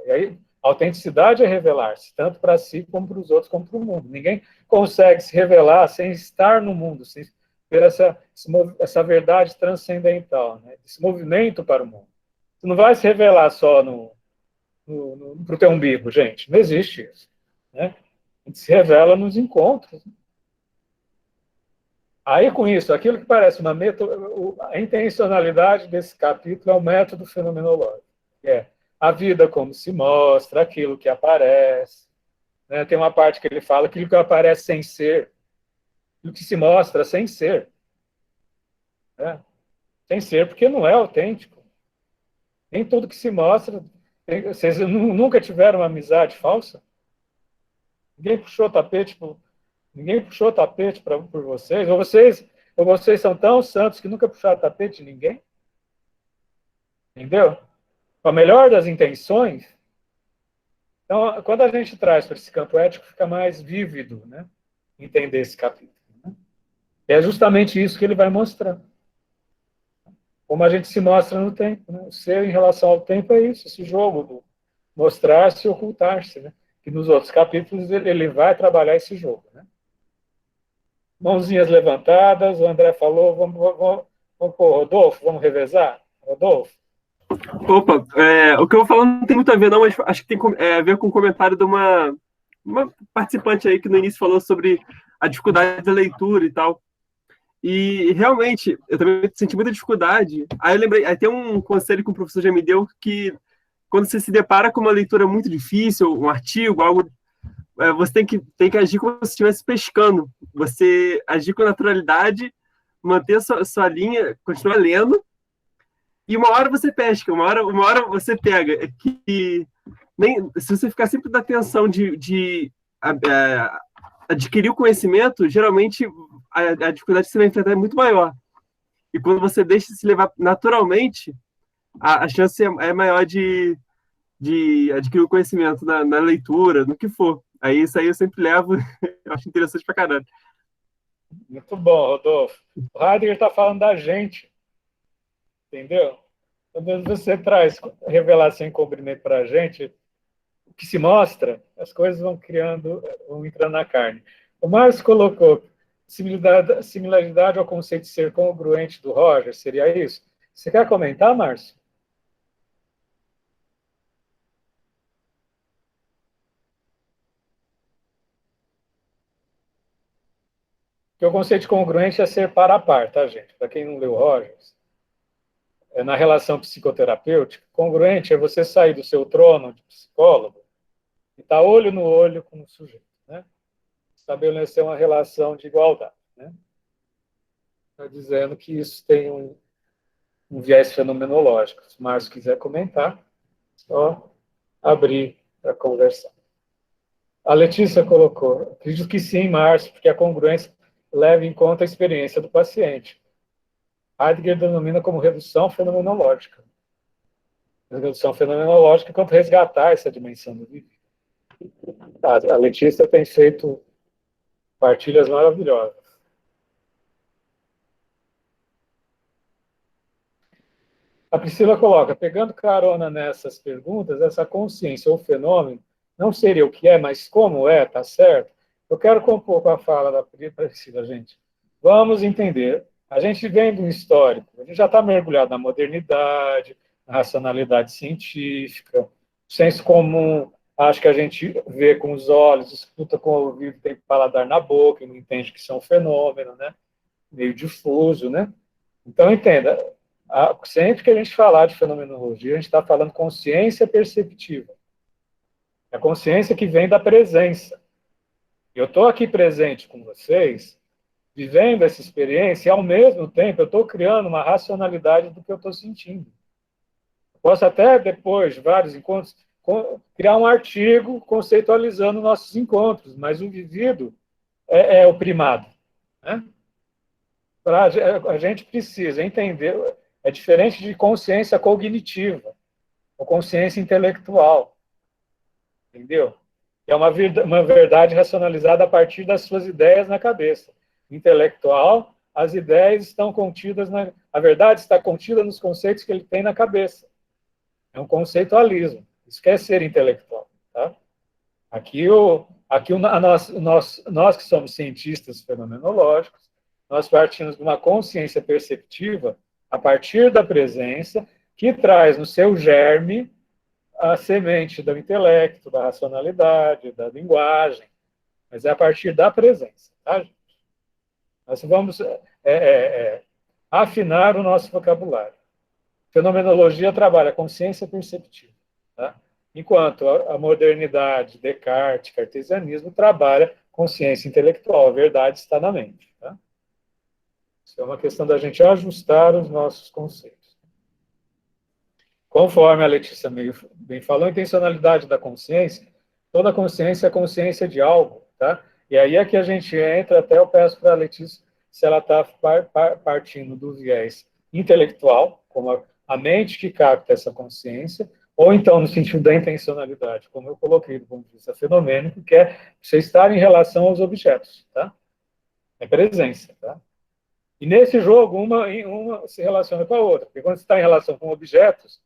E aí, a autenticidade é revelar-se, tanto para si, como para os outros, como para o mundo. Ninguém consegue se revelar sem estar no mundo, sem ter essa verdade transcendental, né? Esse movimento para o mundo. Você não vai se revelar só para o teu umbigo, gente. Não existe isso. Né? A gente se revela nos encontros. Aí, com isso, aquilo que parece a intencionalidade desse capítulo é o método fenomenológico. Que é a vida como se mostra, aquilo que aparece. Né? Tem uma parte que ele fala aquilo que aparece sem ser, aquilo que se mostra sem ser. Né? Sem ser porque não é autêntico. Nem tudo que se mostra... Vocês nunca tiveram uma amizade falsa? Ninguém puxou tapete por vocês? Ou vocês são tão santos que nunca puxaram tapete de ninguém? Entendeu? Com a melhor das intenções. Então, quando a gente traz para esse campo ético, fica mais vívido, né? Entender esse capítulo. Né? É justamente isso que ele vai mostrar. Como a gente se mostra no tempo. Né? O ser em relação ao tempo é isso, esse jogo do mostrar-se e ocultar-se. Né? Que nos outros capítulos ele vai trabalhar esse jogo. Né? Mãozinhas levantadas, o André falou, vamos pôr, Rodolfo, vamos revezar? Rodolfo? Opa, o que eu vou falar não tem muito a ver, não, mas acho que tem a ver com o comentário de uma uma participante aí que no início falou sobre a dificuldade da leitura e tal. E realmente, eu também senti muita dificuldade. Aí eu lembrei, aí tem um conselho que o professor já me deu, que quando você se depara com uma leitura muito difícil, um artigo, algo, você tem que agir como se estivesse pescando. Você agir com naturalidade, manter a sua linha, continuar lendo, e uma hora você pesca, uma hora você pega. É que nem, se você ficar sempre da atenção de adquirir o conhecimento, geralmente a dificuldade que você vai enfrentar é muito maior. E quando você deixa se levar naturalmente, a chance é maior de adquirir o conhecimento na leitura, no que for. Aí isso aí eu sempre levo, eu acho interessante pra caralho. Muito bom, Rodolfo. O Heidegger está falando da gente, entendeu? Quando você traz revelação e encobrimento para a gente, o que se mostra, as coisas vão entrando na carne. O Márcio colocou similaridade ao conceito de ser congruente do Roger, seria isso? Você quer comentar, Márcio? Porque o conceito de congruente é ser par a par, tá, gente? Para quem não leu Rogers, na relação psicoterapêutica, congruente é você sair do seu trono de psicólogo e estar olho no olho com o sujeito, né? Estabelecer uma relação de igualdade, né? Está dizendo que isso tem um viés fenomenológico. Se o Márcio quiser comentar, só abrir para conversar. A Letícia colocou, acredito que sim, Márcio, porque a congruência leva em conta a experiência do paciente. Heidegger denomina como redução fenomenológica. Redução fenomenológica quanto resgatar essa dimensão do vivido. A Letícia tem feito partilhas maravilhosas. A Priscila coloca, pegando carona nessas perguntas, essa consciência ou fenômeno não seria o que é, mas como é, tá certo? Eu quero compor com a fala da Priscila, gente. Vamos entender. A gente vem de um histórico, a gente já está mergulhado na modernidade, na racionalidade científica, senso comum, acho que a gente vê com os olhos, escuta com o ouvido, tem paladar na boca, e não entende que isso é um fenômeno, né? Meio difuso, né? Então, entenda, sempre que a gente falar de fenomenologia, a gente está falando consciência perceptiva. É a consciência que vem da presença. Eu estou aqui presente com vocês, vivendo essa experiência, e ao mesmo tempo eu estou criando uma racionalidade do que eu estou sentindo. Eu posso até, depois de vários encontros, criar um artigo conceitualizando nossos encontros, mas o vivido é o primado, né? A gente precisa entender, é diferente de consciência cognitiva, ou consciência intelectual, entendeu? É uma verdade racionalizada a partir das suas ideias na cabeça. Intelectual, as ideias estão contidas a verdade está contida nos conceitos que ele tem na cabeça. É um conceitualismo. Isso quer ser intelectual, tá? Nós que somos cientistas fenomenológicos, nós partimos de uma consciência perceptiva a partir da presença que traz no seu germe a semente do intelecto, da racionalidade, da linguagem, mas é a partir da presença, tá, gente? Nós vamos afinar o nosso vocabulário. Fenomenologia trabalha a consciência perceptiva, tá? Enquanto a modernidade, Descartes, cartesianismo, trabalha consciência intelectual, a verdade está na mente, tá? Isso é uma questão da gente ajustar os nossos conceitos. Conforme a Letícia bem falou, a intencionalidade da consciência, toda consciência é consciência de algo, tá? E aí é que a gente entra, até eu peço para a Letícia se ela está partindo do viés intelectual, como a mente que capta essa consciência, ou então no sentido da intencionalidade, como eu coloquei do ponto de vista fenomênico, que é você estar em relação aos objetos, tá? É presença, tá? E nesse jogo, uma se relaciona com a outra, porque quando você está em relação com objetos,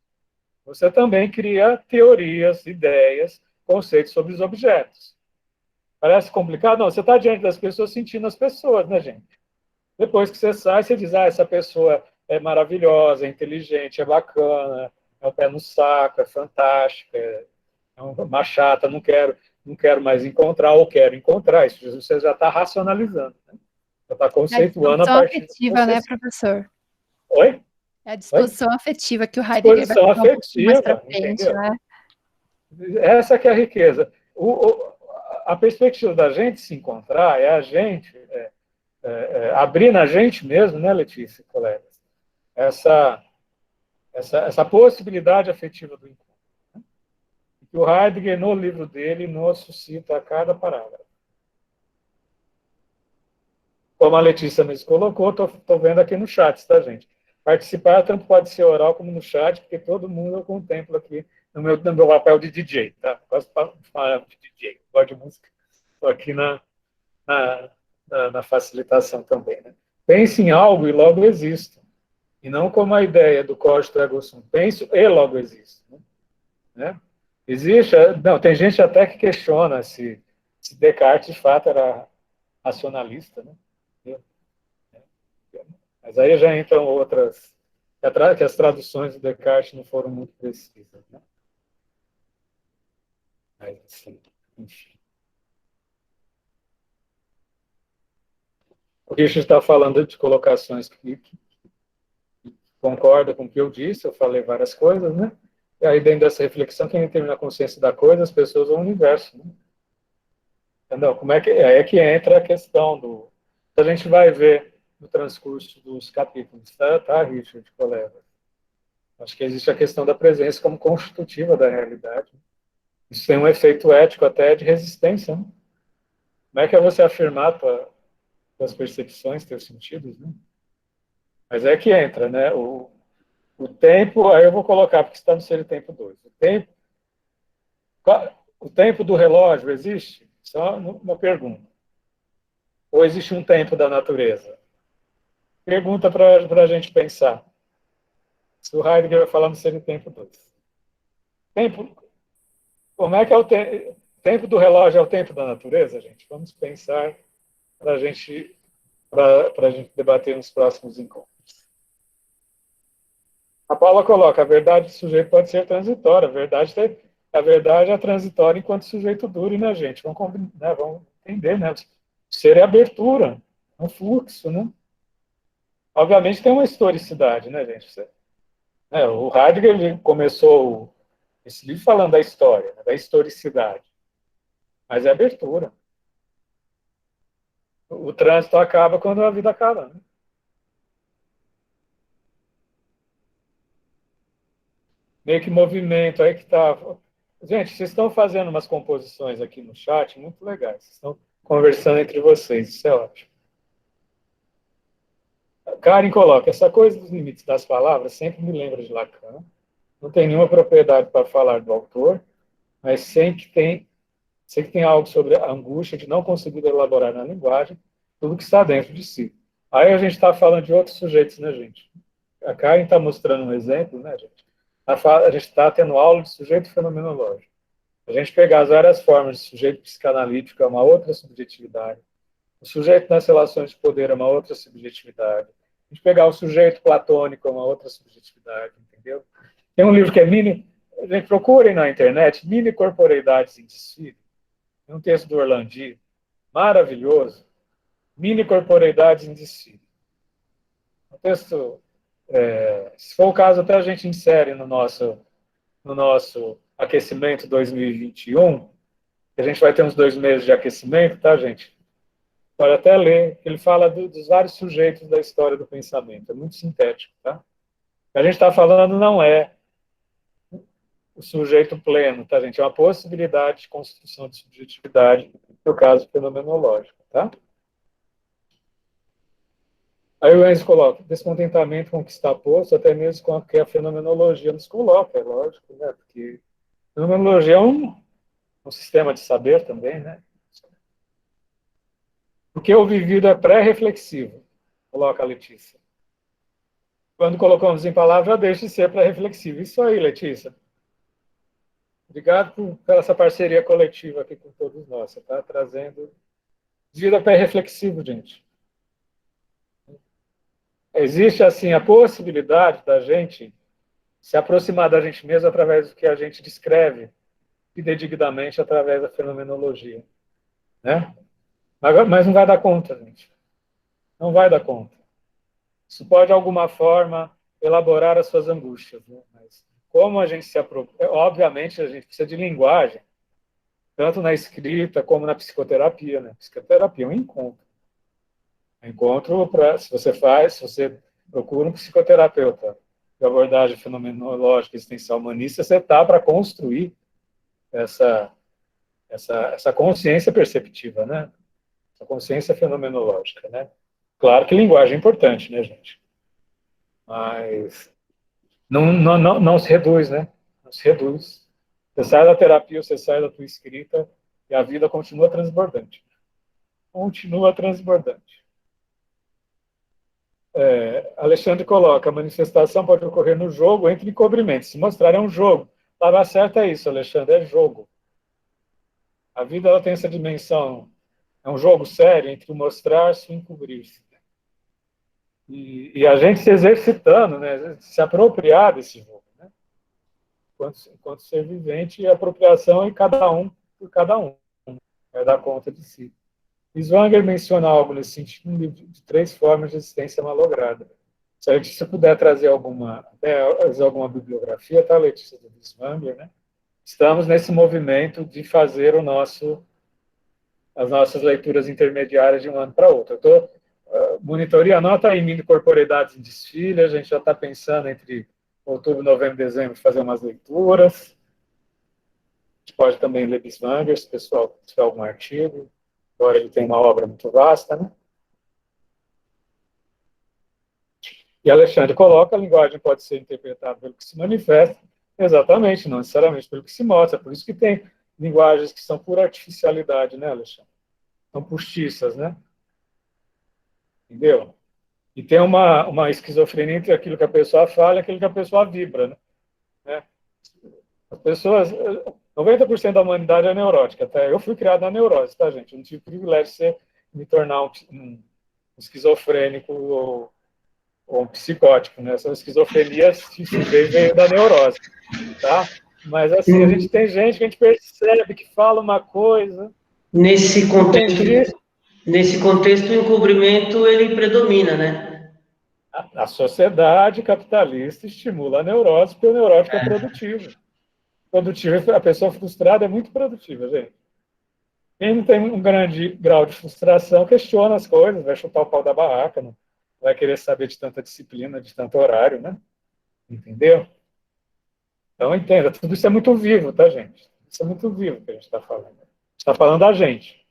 você também cria teorias, ideias, conceitos sobre os objetos. Parece complicado? Não, você está diante das pessoas sentindo as pessoas, né, gente? Depois que você sai, você diz, essa pessoa é maravilhosa, é inteligente, é bacana, é um pé no saco, é fantástica, é uma chata, não quero. não quero mais encontrar ou quero encontrar. Isso você já está racionalizando, né? Já está conceituando a partir afetiva, né, professor? Oi? É a disposição afetiva que o Heidegger vai Disposição falar um pouquinho mais para afetiva, frente, entendeu? né? Essa que é a riqueza. A perspectiva da gente se encontrar é a gente abrir na gente mesmo, né, Letícia, colegas? Essa possibilidade afetiva do encontro. Né? Que o Heidegger, no livro dele, nos suscita a cada parágrafo. Como a Letícia me colocou, estou vendo aqui no chat, tá, gente? Participar tanto pode ser oral como no chat, porque todo mundo eu contemplo aqui no meu papel de DJ, tá? Gosto de falar de DJ, gosto de música. Estou aqui na facilitação também, né? Pense em algo e logo existo. E não como a ideia do código do ego sum. Penso e logo existo. Né? Existe... Não, tem gente até que questiona se Descartes, de fato, era racionalista, né? Mas aí já entram outras... que as traduções do Descartes não foram muito precisas. Né? Mas, assim, enfim. O Richard está falando de colocações que concorda com o que eu disse, eu falei várias coisas, né? E aí, dentro dessa reflexão, quem tem a consciência da coisa, as pessoas ou o universo, né? Entendeu? Como é que entra a questão do... A gente vai ver no transcurso dos capítulos, tá, Richard, colega? Acho que existe a questão da presença como constitutiva da realidade. Isso tem um efeito ético até de resistência, né? Como é que é você afirmar tuas percepções, teus sentidos, né? Mas é que entra, né? O tempo, aí eu vou colocar, porque está no ser tempo 2. O tempo do relógio existe? Só uma pergunta. Ou existe um tempo da natureza? Pergunta para a gente pensar. Se o Heidegger vai falar no ser tempo 2. Como é que é o tempo do relógio? É o tempo da natureza, gente? Vamos pensar para a gente debater nos próximos encontros. A Paula coloca, a verdade do sujeito pode ser transitória. A verdade é transitória enquanto sujeito dure, né, gente? Vamos entender, né? Ser é abertura, é um fluxo, né? Obviamente tem uma historicidade, né, gente? O Heidegger ele começou esse livro falando da história, né, da historicidade. Mas é abertura. O trânsito acaba quando a vida acaba, né? Meio que movimento, aí que tá. Gente, vocês estão fazendo umas composições aqui no chat muito legais. Vocês estão conversando entre vocês, isso é ótimo. Karen coloca, essa coisa dos limites das palavras sempre me lembra de Lacan. Não tem nenhuma propriedade para falar do autor, mas sei que tem algo sobre a angústia de não conseguir elaborar na linguagem tudo que está dentro de si. Aí a gente está falando de outros sujeitos, né, gente? A Karen está mostrando um exemplo, né, gente? A gente está tendo aula de sujeito fenomenológico. A gente pegar as várias formas de sujeito psicanalítico é uma outra subjetividade. O sujeito nas relações de poder é uma outra subjetividade. A gente pegar o sujeito platônico é uma outra subjetividade, entendeu? Tem um livro que é gente, procurem na internet, Mini Corporeidades em Desfile. Tem um texto do Orlandi, maravilhoso. Mini Corporeidades em Desfile. Um texto, se for o caso, até a gente insere no nosso aquecimento 2021, que a gente vai ter uns 2 meses de aquecimento, tá, gente? Pode até ler, ele fala dos vários sujeitos da história do pensamento, é muito sintético, tá? O que a gente está falando não é o sujeito pleno, tá, gente? É uma possibilidade de construção de subjetividade, no caso fenomenológico, tá? Aí o Enzo coloca, descontentamento com o que está posto, até mesmo com o que a fenomenologia nos coloca, é lógico, né? Porque a fenomenologia é um sistema de saber também, né? Porque o vivido é pré-reflexivo, coloca a Letícia. Quando colocamos em palavra, deixa de ser pré-reflexivo. Isso aí, Letícia. Obrigado por essa parceria coletiva aqui com todos nós. Você está trazendo vida pré-reflexivo, gente. Existe, assim, a possibilidade da gente se aproximar da gente mesmo através do que a gente descreve fidedigamente através da fenomenologia, né? Mas não vai dar conta, gente. Não vai dar conta. Isso pode, de alguma forma, elaborar as suas angústias, né? Mas como a gente se apropria, obviamente a gente precisa de linguagem, tanto na escrita como na psicoterapia, né? Psicoterapia é um encontro. Encontro para, se você procura um psicoterapeuta de abordagem fenomenológica existencial humanista, você está para construir essa consciência perceptiva, né? Essa consciência fenomenológica, né? Claro que linguagem é importante, né, gente? Mas não se reduz, né? Não se reduz. Você sai da terapia, você sai da tua escrita e a vida continua transbordante. Continua transbordante. Alexandre coloca, a manifestação pode ocorrer no jogo entre encobrimentos. Se mostrar é um jogo. Estava certo é isso, Alexandre, é jogo. A vida ela tem essa dimensão, é um jogo sério entre o mostrar-se e o encobrir-se. E a gente se exercitando, né, se apropriar desse jogo, né, enquanto ser vivente, e a apropriação em cada um por cada um, vai dar conta de si. Swanger menciona algo nesse sentido no livro de 3 formas de existência malograda. Se a Letícia puder trazer alguma bibliografia, tá, Letícia, do Swanger, né? Estamos nesse movimento de fazer as nossas leituras intermediárias de um ano para outro. Eu estou monitoria, anota aí mini corporeidades em desfile, a gente já está pensando entre outubro, novembro, dezembro, fazer umas leituras. A gente pode também ler Biswanger, se o pessoal tiver algum artigo. Agora ele tem uma obra muito vasta, né? E Alexandre coloca, a linguagem pode ser interpretada pelo que se manifesta, exatamente, não necessariamente pelo que se mostra. Por isso que tem linguagens que são pura artificialidade, né, Alexandre? São postiças, né? Entendeu? E tem uma esquizofrenia entre aquilo que a pessoa fala e aquilo que a pessoa vibra, né? As pessoas, 90% da humanidade é neurótica, tá? Eu fui criado na neurose, tá, gente? Eu não tive o privilégio de me tornar um esquizofrênico ou um psicótico, né? Essa esquizofrenia se veio da neurose, tá? Mas, assim, a gente tem gente que a gente percebe que fala uma coisa... Nesse contexto, o encobrimento, ele predomina, né? A sociedade capitalista estimula a neurose, porque o neurótico é produtivo. A pessoa frustrada é muito produtiva, gente. Quem não tem um grande grau de frustração questiona as coisas, vai chutar o pau da barraca, não vai querer saber de tanta disciplina, de tanto horário, né? Entendeu? Então, entenda, tudo isso é muito vivo, tá, gente? Isso é muito vivo que a gente está falando. A gente está falando da gente.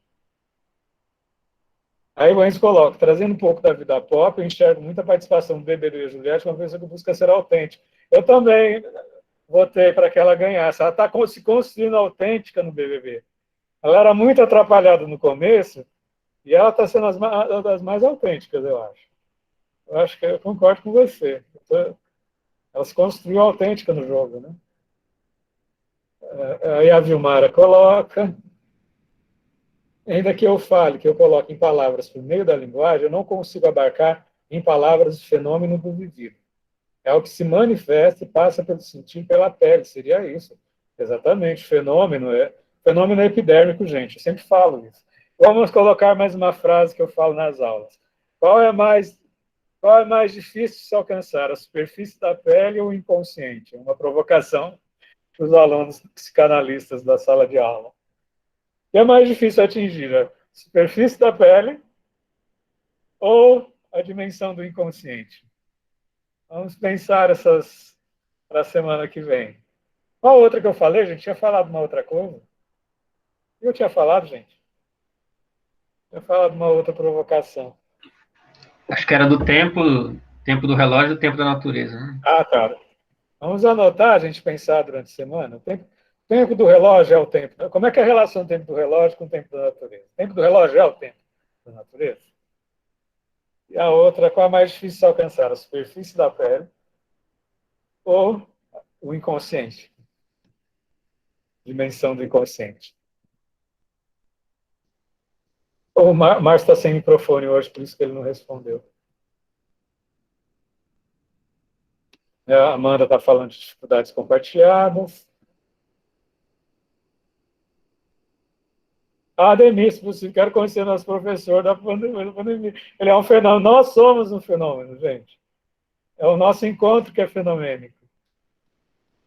Aí o Enzo coloca, trazendo um pouco da vida pop, eu enxergo muita participação do Bebê e Juliette, uma pessoa que busca ser autêntica. Eu também votei para que ela ganhasse. Ela está se construindo autêntica no BBB. Ela era muito atrapalhada no começo e ela está sendo uma das mais autênticas, eu acho. Eu acho que eu concordo com você. Ela se construiu autêntica no jogo, né? Aí a Vilmara coloca... Ainda que eu fale, que eu coloque em palavras por meio da linguagem, eu não consigo abarcar em palavras o fenômeno do vivido. É o que se manifesta e passa pelo sentir pela pele, seria isso. Exatamente, fenômeno é epidérmico, gente, eu sempre falo isso. Vamos colocar mais uma frase que eu falo nas aulas. Qual é mais difícil de se alcançar, a superfície da pele ou o inconsciente? É uma provocação para os alunos psicanalistas da sala de aula. O que é mais difícil atingir, a superfície da pele ou a dimensão do inconsciente? Vamos pensar essas para a semana que vem. Qual outra que eu falei, gente? Tinha falado uma outra coisa? Eu tinha falado, gente? Tinha falado uma outra provocação. Acho que era do tempo do relógio e do tempo da natureza, né? Ah, tá. Vamos anotar, a gente pensar durante a semana. O tempo do relógio é o tempo. Como é que é a relação do tempo do relógio com o tempo da natureza? O tempo do relógio é o tempo da natureza? E a outra, qual é mais difícil de alcançar? A superfície da pele ou o inconsciente? Dimensão do inconsciente. O Márcio está sem microfone hoje, por isso que ele não respondeu. A Amanda está falando de dificuldades compartilhadas. Ademir, se possível, quero conhecer nosso professor da pandemia. Ele é um fenômeno. Nós somos um fenômeno, gente. É o nosso encontro que é fenomênico.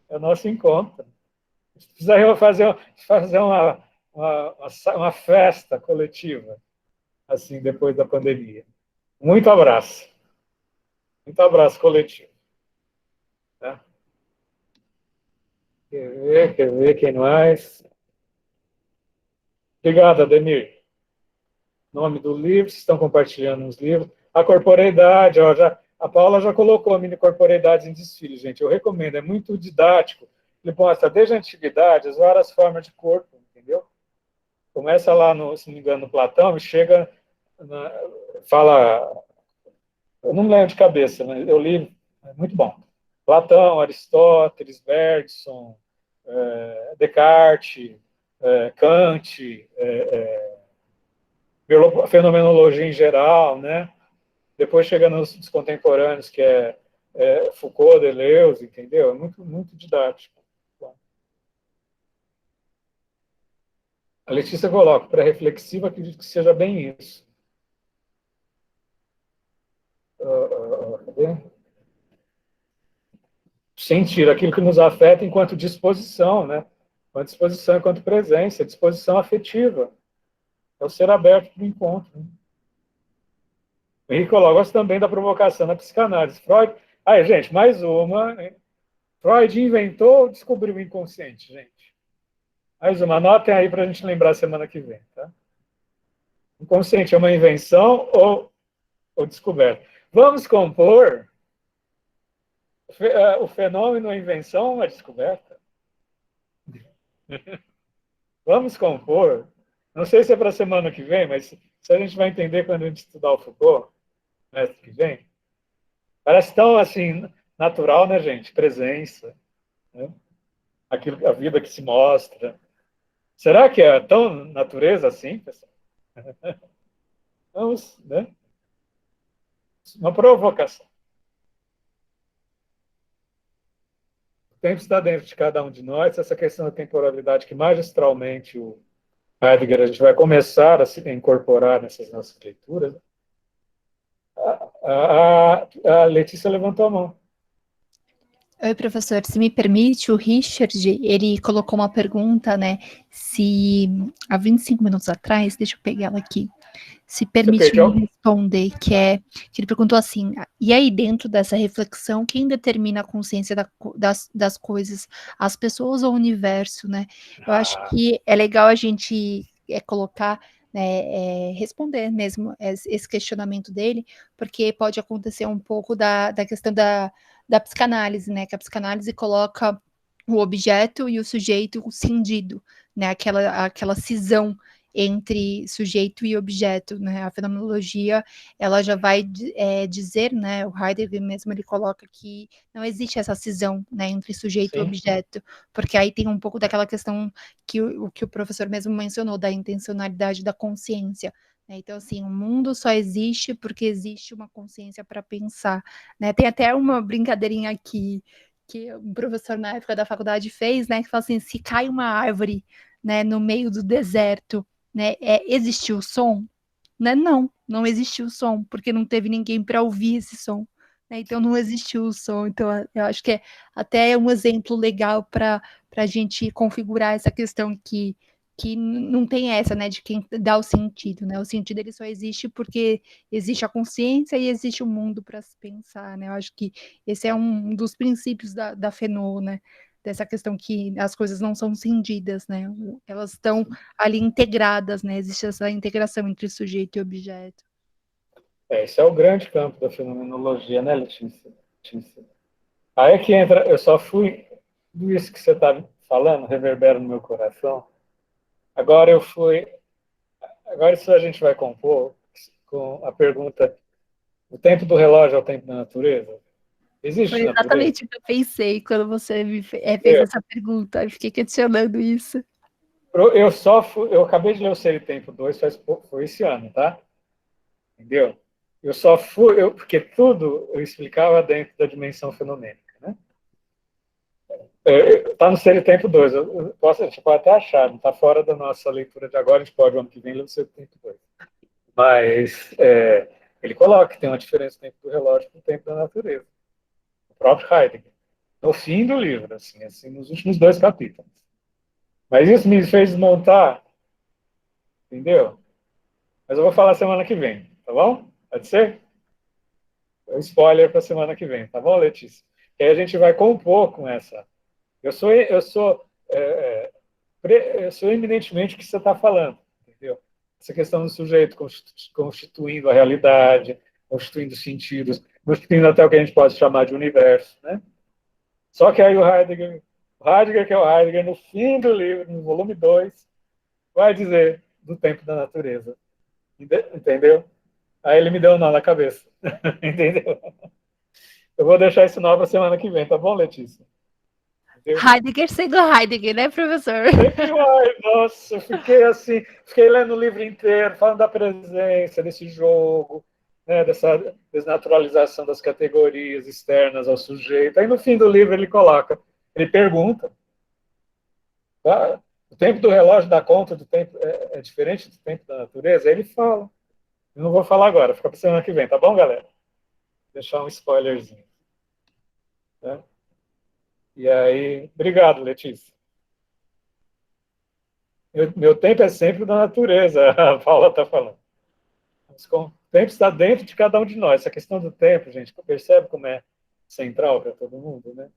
É o nosso encontro. Precisa fazer uma festa coletiva, assim, depois da pandemia. Muito abraço. Muito abraço coletivo. Tá? Quer ver quem mais? Obrigado, Ademir. Nome do livro, vocês estão compartilhando os livros. A corporeidade, ó, a Paula já colocou a mini corporeidade em desfile, gente. Eu recomendo, é muito didático. Ele mostra desde a antiguidade as várias formas de corpo, entendeu? Começa lá, se não me engano, no Platão e chega, fala, eu não lembro de cabeça, mas eu li, é muito bom. Platão, Aristóteles, Bergson, Descartes, Kant, fenomenologia em geral, né? Depois chega nos contemporâneos, que é Foucault, Deleuze, entendeu? É muito, muito didático. A Letícia coloca, pré-reflexiva, acredito que seja bem isso. Sentir aquilo que nos afeta enquanto disposição, né? Enquanto disposição, enquanto presença, disposição afetiva. É o ser aberto para o encontro. Né? O Henrique gosta também da provocação na psicanálise. Freud... Aí, gente, mais uma. Freud inventou ou descobriu o inconsciente, gente? Mais uma. Anotem aí para a gente lembrar semana que vem. Tá? Inconsciente é uma invenção ou descoberta? Vamos compor o fenômeno, a invenção ou a descoberta? Vamos compor. Não sei se é para a semana que vem, mas isso a gente vai entender quando a gente estudar o Foucault, semestre que vem. Parece tão, assim, natural, né, gente? Presença. Né? A vida que se mostra. Será que é tão natureza assim, pessoal? Vamos, né? Uma provocação. O tempo está dentro de cada um de nós. Essa questão da temporalidade que magistralmente o Heidegger, a gente vai começar a se incorporar nessas nossas leituras. A Letícia levantou a mão. Oi, professor, se me permite, o Richard, ele colocou uma pergunta, né, se há 25 minutos atrás, deixa eu pegar ela aqui, se permite me responder, que ele perguntou assim, e aí dentro dessa reflexão, quem determina a consciência das coisas, as pessoas ou o universo, né? Eu acho que é legal a gente colocar, né, responder mesmo esse questionamento dele, porque pode acontecer um pouco da questão da psicanálise, né, que a psicanálise coloca o objeto e o sujeito cindido, né, aquela cisão entre sujeito e objeto, né, a fenomenologia, ela já vai dizer, né, o Heidegger mesmo, ele coloca que não existe essa cisão, né, entre sujeito e objeto, porque aí tem um pouco daquela questão que o professor mesmo mencionou, da intencionalidade da consciência. Então, assim, o mundo só existe porque existe uma consciência para pensar, né? Tem até uma brincadeirinha aqui que um professor na época da faculdade fez, né? Que fala assim, se cai uma árvore, né, no meio do deserto, né? Existiu som? Né? Não existiu som, porque não teve ninguém para ouvir esse som. Né? Então, não existiu o som. Então, eu acho que é até um exemplo legal para a gente configurar essa questão que não tem essa, né, de quem dá o sentido, né, o sentido ele só existe porque existe a consciência e existe o mundo para se pensar, né, eu acho que esse é um dos princípios da Fenô, né, dessa questão que as coisas não são cindidas, né, elas estão ali integradas, né, existe essa integração entre sujeito e objeto. Esse é o grande campo da fenomenologia, né, Letícia? Aí é que entra, eu só fui, tudo isso que você está falando reverbera no meu coração. Agora isso a gente vai compor com a pergunta, o tempo do relógio é o tempo da natureza? Existe Foi exatamente o que eu pensei quando você me fez essa pergunta, eu fiquei questionando isso. Eu acabei de ler o Ser e Tempo 2, foi esse ano, tá? Entendeu? Eu só fui, porque tudo eu explicava dentro da dimensão fenomênica, né? Está no Ser e Tempo 2. A gente pode até achar, não está fora da nossa leitura de agora, a gente pode, o ano que vem, ler o Ser e Tempo 2. Mas ele coloca que tem uma diferença no tempo do relógio com o tempo da natureza. O próprio Heidegger. No fim do livro, assim, nos últimos 2 capítulos. Mas isso me fez desmontar, entendeu? Mas eu vou falar semana que vem, tá bom? Pode ser? Um spoiler para semana que vem, tá bom, Letícia? E aí a gente vai compor com essa. Eu sou eminentemente o que você está falando, entendeu? Essa questão do sujeito constituindo a realidade, constituindo sentidos, constituindo até o que a gente pode chamar de universo, né? Só que aí o Heidegger, que é o Heidegger, no fim do livro, no volume 2, vai dizer do tempo da natureza. Entendeu? Aí ele me deu um nó na cabeça. Entendeu? Eu vou deixar isso nó para semana que vem, tá bom, Letícia? Entendeu? Heidegger sendo Heidegger, né, professor? Nossa, eu fiquei lendo o livro inteiro, falando da presença desse jogo, né, dessa desnaturalização das categorias externas ao sujeito. Aí no fim do livro ele pergunta, tá? O tempo do relógio dá conta do tempo, é diferente do tempo da natureza? Aí ele fala. Eu não vou falar agora, fica para semana que vem, tá bom, galera? Vou deixar um spoilerzinho. Né? E aí, obrigado, Letícia. Meu tempo é sempre da natureza, a Paula está falando. O tempo está dentro de cada um de nós. Essa questão do tempo, gente, percebe como é central para todo mundo, né?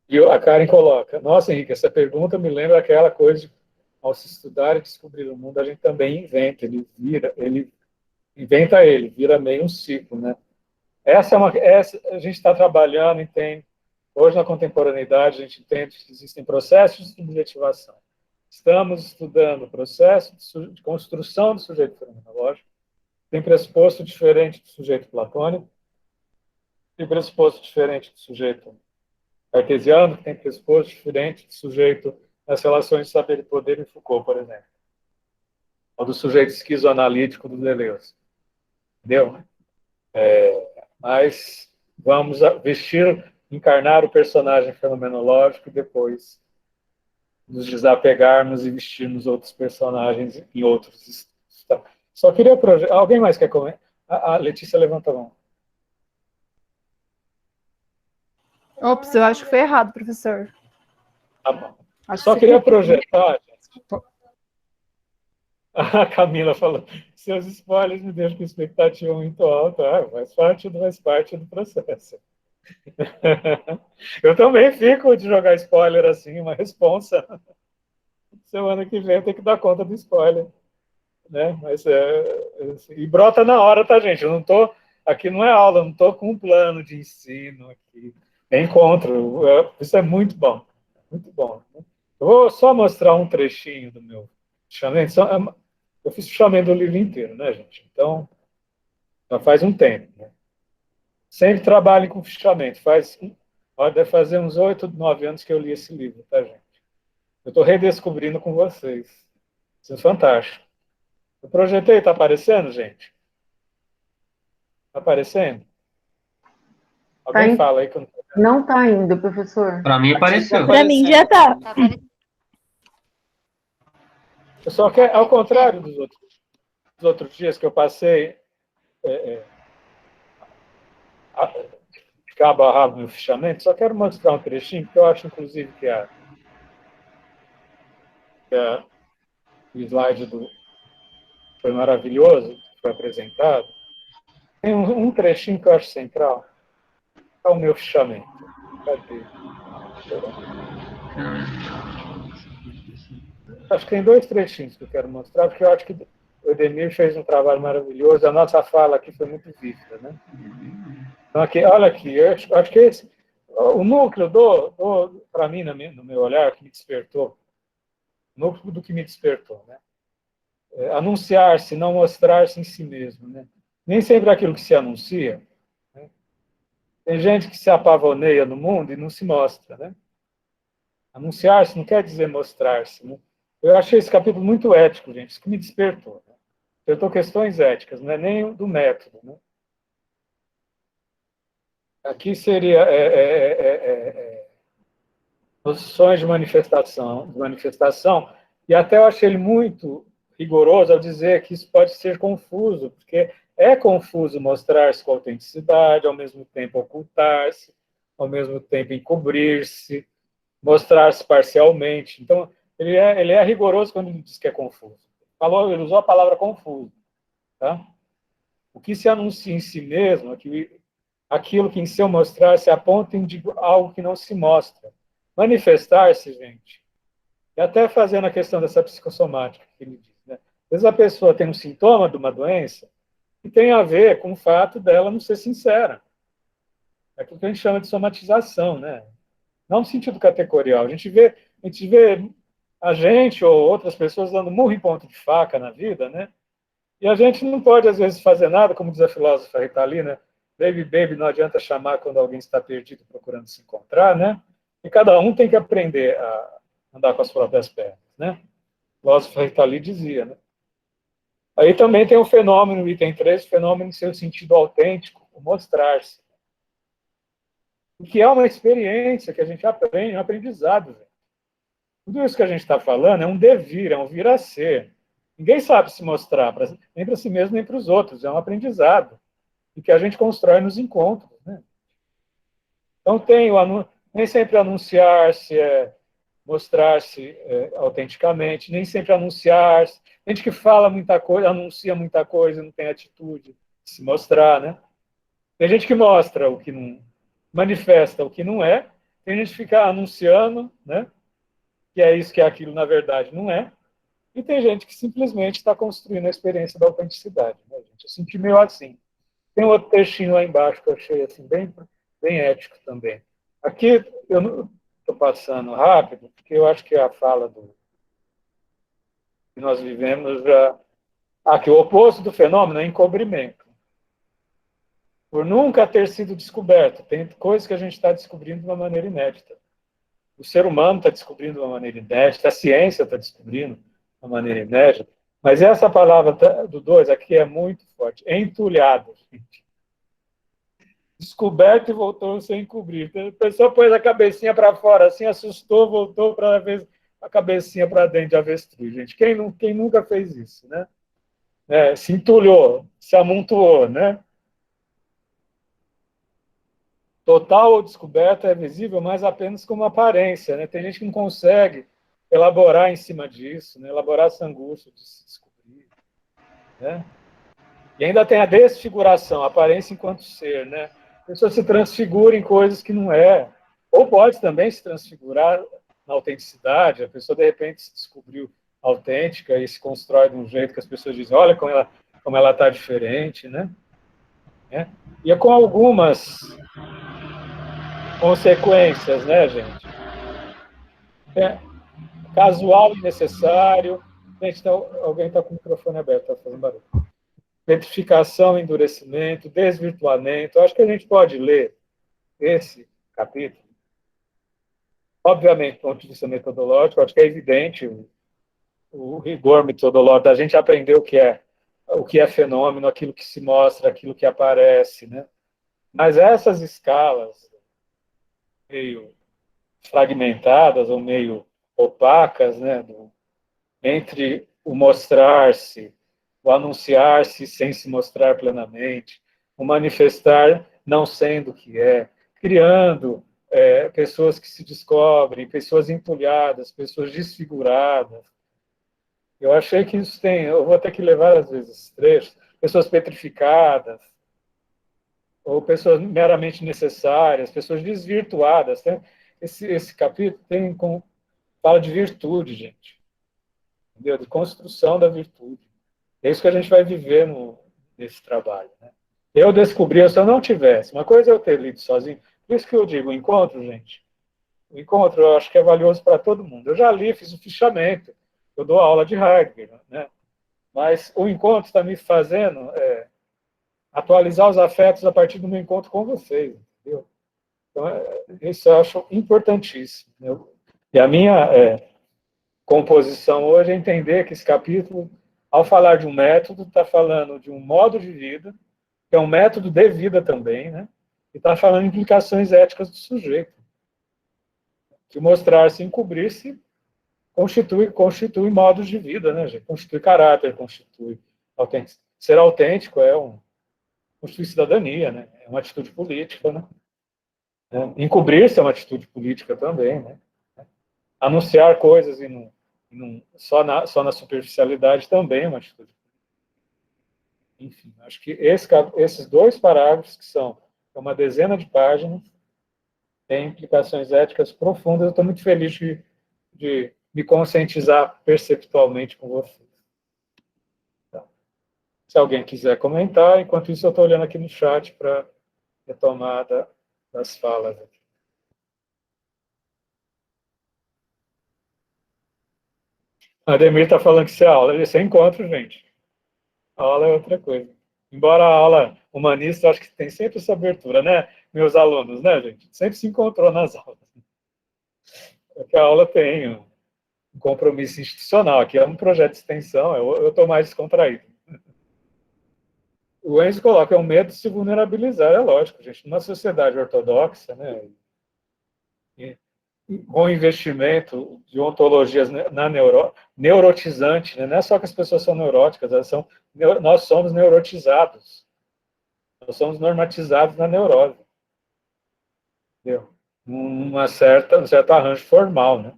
E a Karen coloca, nossa, Henrique, essa pergunta me lembra aquela coisa de, ao se estudar e descobrir o mundo, a gente também inventa, ele vira meio um ciclo, né? Essa a gente está trabalhando, entende? Hoje, na contemporaneidade, a gente entende que existem processos de subjetivação. Estamos estudando o processo de construção do sujeito fenomenológico, tem pressuposto diferente do sujeito platônico, tem pressuposto diferente do sujeito cartesiano, que tem pressuposto diferente do sujeito nas relações de saber e poder em Foucault, por exemplo. Ou do sujeito esquizoanalítico do Deleuze. Entendeu? Mas vamos encarnar o personagem fenomenológico e depois nos desapegarmos e vestirmos outros personagens em outros estados. Só queria projetar. Alguém mais quer comentar? A Letícia levantou a mão. Ops, eu acho que foi errado, professor. Tá bom. Só queria projetar, gente. A Camila falou, seus spoilers me deixam com expectativa muito alta. Faz parte do processo. Eu também fico de jogar spoiler assim, uma responsa. Semana que vem eu tenho que dar conta do spoiler. Né? Mas e brota na hora, tá, gente? Eu não tô. Aqui não é aula, eu não estou com um plano de ensino aqui. É encontro. Isso é muito bom. Muito bom. Eu vou só mostrar um trechinho do meu fichamento. Eu fiz o fichamento do livro inteiro, né, gente? Então, já faz um tempo. Né? Sempre trabalho com fichamento. Deve fazer uns 8, 9 anos que eu li esse livro, tá, gente? Eu estou redescobrindo com vocês. Isso é fantástico. Eu projetei, está aparecendo, gente? Está aparecendo? Alguém fala aí que eu não está ainda, professor. Para mim apareceu. Para mim já está. Eu só quero, ao contrário dos outros dias que eu passei cabo a rabo no fichamento, só quero mostrar um trechinho, porque eu acho, inclusive, que o slide foi maravilhoso, foi apresentado. Tem um trechinho que eu acho central. É o meu fichamento. Cadê? Acho que tem 2 trechinhos que eu quero mostrar, porque eu acho que o Edemir fez um trabalho maravilhoso. A nossa fala aqui foi muito vívida, né? Então, aqui, olha aqui, eu acho que o núcleo para mim, no meu olhar, que me despertou, o núcleo do que me despertou, né? Anunciar-se, não mostrar-se em si mesmo, né? Nem sempre aquilo que se anuncia. Né? Tem gente que se apavoneia no mundo e não se mostra, né? Anunciar-se não quer dizer mostrar-se, né? Eu achei esse capítulo muito ético, gente, isso que me despertou. Né? Despertou questões éticas, não é nem do método, né? Aqui seria posições de manifestação, e até eu achei ele muito rigoroso ao dizer que isso pode ser confuso, porque é confuso mostrar-se com autenticidade, ao mesmo tempo ocultar-se, ao mesmo tempo encobrir-se, mostrar-se parcialmente. Então, ele é rigoroso quando ele diz que é confuso. Ele usou a palavra confuso. Tá? O que se anuncia em si mesmo, aquilo que em seu mostrar-se aponta de algo que não se mostra. Manifestar-se, gente, e até fazendo a questão dessa psicossomática que ele diz, né? Às vezes a pessoa tem um sintoma de uma doença que tem a ver com o fato dela não ser sincera. É aquilo que a gente chama de somatização, né? Não no sentido categorial. A gente vê a gente ou outras pessoas dando murro em ponto de faca na vida, né? E a gente não pode, às vezes, fazer nada, como diz a filósofa Rita Lee, né? Baby, baby, não adianta chamar quando alguém está perdido procurando se encontrar, né? E cada um tem que aprender a andar com as próprias pernas, né? O filósofo Rita Lee dizia, né? Aí também tem o fenômeno, item 3, o fenômeno em seu sentido autêntico, o mostrar-se. O que é uma experiência que a gente aprende, um aprendizado. Gente. Tudo isso que a gente está falando é um devir, é um vir a ser. Ninguém sabe se mostrar, nem para si mesmo, nem para os outros. É um aprendizado. E que a gente constrói nos encontros. Né? Então, nem sempre anunciar-se mostrar-se autenticamente, nem sempre anunciar-se. Gente que fala muita coisa, anuncia muita coisa, não tem atitude de se mostrar. Né? Tem gente que mostra o que não... manifesta o que não é. Tem gente que fica anunciando, né? Que é isso, que é aquilo, na verdade, não é. E tem gente que simplesmente está construindo a experiência da autenticidade. Né, gente? Eu senti meio assim. Tem um outro textinho lá embaixo que eu achei assim, bem ético também. Aqui eu não estou passando rápido, porque eu acho que a fala que nós vivemos já... que o oposto do fenômeno é encobrimento. Por nunca ter sido descoberto. Tem coisas que a gente está descobrindo de uma maneira inédita. O ser humano está descobrindo de uma maneira inédita, a ciência está descobrindo de uma maneira inédita, mas essa palavra do 2 aqui é muito forte, entulhado. Gente. Descoberto e voltou sem encobrir. A pessoa pôs a cabecinha para fora, assim, assustou, voltou para ver a cabecinha para dentro de avestruz. Gente, quem nunca fez isso, né? Se entulhou, se amontoou, né? Total ou descoberta é visível, mas apenas como aparência. Né? Tem gente que não consegue elaborar em cima disso, né? Elaborar essa angústia de se descobrir. Né? E ainda tem a desfiguração, a aparência enquanto ser. Né? A pessoa se transfigura em coisas que não é. Ou pode também se transfigurar na autenticidade. A pessoa, de repente, se descobriu autêntica e se constrói de um jeito que as pessoas dizem, olha como ela está diferente. Né? E é com algumas... consequências, né, gente? Casual e necessário. Gente, então, alguém está com o microfone aberto, está fazendo barulho. Petrificação, endurecimento, desvirtuamento. Acho que a gente pode ler esse capítulo. Obviamente, do ponto de vista metodológico, acho que é evidente o rigor metodológico da gente aprender o que é fenômeno, aquilo que se mostra, aquilo que aparece, né? Mas essas escalas meio fragmentadas ou meio opacas, né, entre o mostrar-se, o anunciar-se sem se mostrar plenamente, o manifestar não sendo o que é, criando pessoas que se descobrem, pessoas entulhadas, pessoas desfiguradas. Eu achei que isso eu vou ter que levar às vezes esses trechos, pessoas petrificadas, ou pessoas meramente necessárias, pessoas desvirtuadas. Né? Esse capítulo fala de virtude, gente. Entendeu? De construção da virtude. É isso que a gente vai viver nesse trabalho. Né? Eu descobri, se eu não tivesse, uma coisa é eu ter lido sozinho, por isso que eu digo, o encontro, gente, o encontro eu acho que é valioso para todo mundo. Eu já li, fiz o fichamento, eu dou aula de Heidegger, né? Mas o encontro está me fazendo... atualizar os afetos a partir do meu encontro com vocês, entendeu? Então, isso eu acho importantíssimo. Né? E a minha composição hoje é entender que esse capítulo, ao falar de um método, está falando de um modo de vida, que é um método de vida também, né? e está falando de implicações éticas do sujeito. Que mostrar-se e encobrir-se constitui modos de vida, né, gente? Constitui caráter, constitui autêntico. Ser autêntico constitui cidadania, né? É uma atitude política, né? Encobrir-se é uma atitude política também, né? Anunciar coisas só na superficialidade também é uma atitude. Enfim, acho que esses 2 parágrafos, que são uma dezena de páginas, têm implicações éticas profundas. Eu estou muito feliz de me conscientizar perceptualmente com vocês. Tá. Se alguém quiser comentar, enquanto isso eu estou olhando aqui no chat para retomada das falas. A Ademir está falando que isso é aula. Isso é encontro, gente. A aula é outra coisa. Embora a aula humanista, acho que tem sempre essa abertura, né? Meus alunos, né, gente? Sempre se encontrou nas aulas. Porque a aula tem um compromisso institucional. Aqui é um projeto de extensão, eu estou mais descontraído. O Enzo coloca, é um medo de se vulnerabilizar, é lógico, gente. Numa sociedade ortodoxa, né? Com investimento de ontologias neurotizante, né? Não é só que as pessoas são neuróticas, nós somos neurotizados. Nós somos normatizados na neurose. Entendeu? Um certo arranjo formal, né?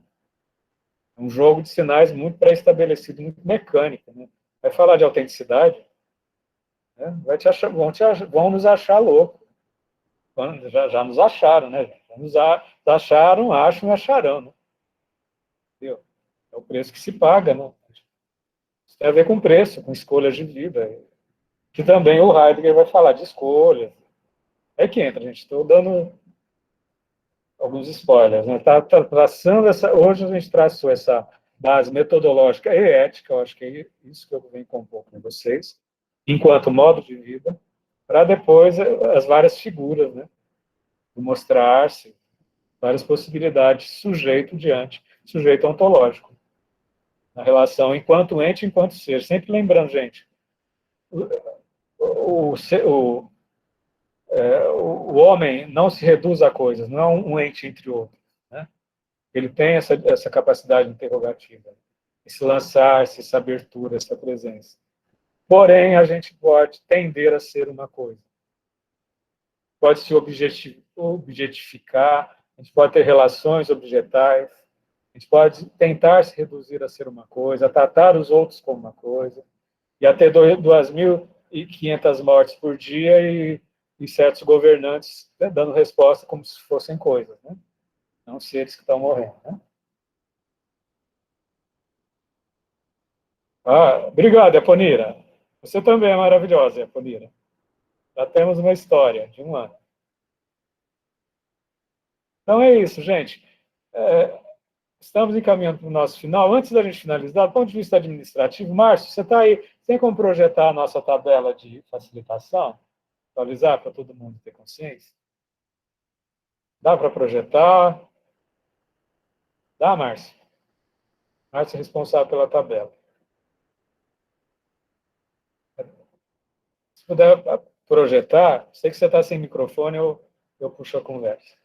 Um jogo de sinais muito pré-estabelecido, muito mecânico, né? Vai falar de autenticidade, né? Vão nos achar louco. Já nos acharam, né? Já nos acharam, acham e acharão, né? Entendeu? É o preço que se paga, né? Isso tem a ver com preço, com escolhas de vida. Que também o Heidegger vai falar de escolhas. É que entra, gente. Estou dando alguns spoilers, né? Traçando hoje a gente traçou essa base metodológica e ética, eu acho que é isso que eu venho compor com vocês, enquanto modo de vida, para depois as várias figuras, né? Mostrar-se, várias possibilidades, sujeito ontológico, na relação enquanto ente, enquanto ser. Sempre lembrando, gente, o homem não se reduz a coisas, não é um ente entre outros, né? Ele tem essa capacidade interrogativa, esse lançar-se, essa abertura, essa presença. Porém, a gente pode tender a ser uma coisa. Pode se objetificar, a gente pode ter relações objetais, a gente pode tentar se reduzir a ser uma coisa, a tratar os outros como uma coisa, e a ter 2.500 mortes por dia e certos governantes, né, dando resposta como se fossem coisas, né? Não seres que estão morrendo, né? Obrigado, Eponira. Você também é maravilhosa, Eponira. Já temos uma história de 1 ano. Então é isso, gente. Estamos encaminhando para o nosso final. Antes da gente finalizar, do ponto de vista administrativo, Márcio, você está aí, tem como projetar a nossa tabela de facilitação? Atualizar para todo mundo ter consciência? Dá para projetar? Dá, Márcio? Márcio é responsável pela tabela. Se puder projetar, sei que você está sem microfone, eu puxo a conversa.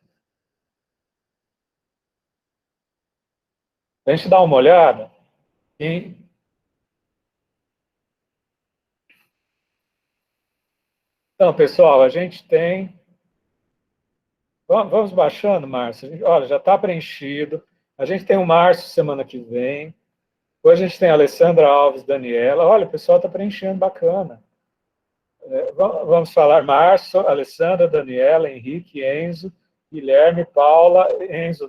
A gente dá uma olhada e... Então, pessoal, a gente tem... Vamos baixando, Márcio. Olha, já está preenchido. A gente tem o Márcio semana que vem. Hoje a gente tem a Alessandra Alves, Daniela. Olha, o pessoal está preenchendo, bacana. Vamos falar Márcio, Alessandra, Daniela, Henrique, Enzo, Guilherme, Paula, Enzo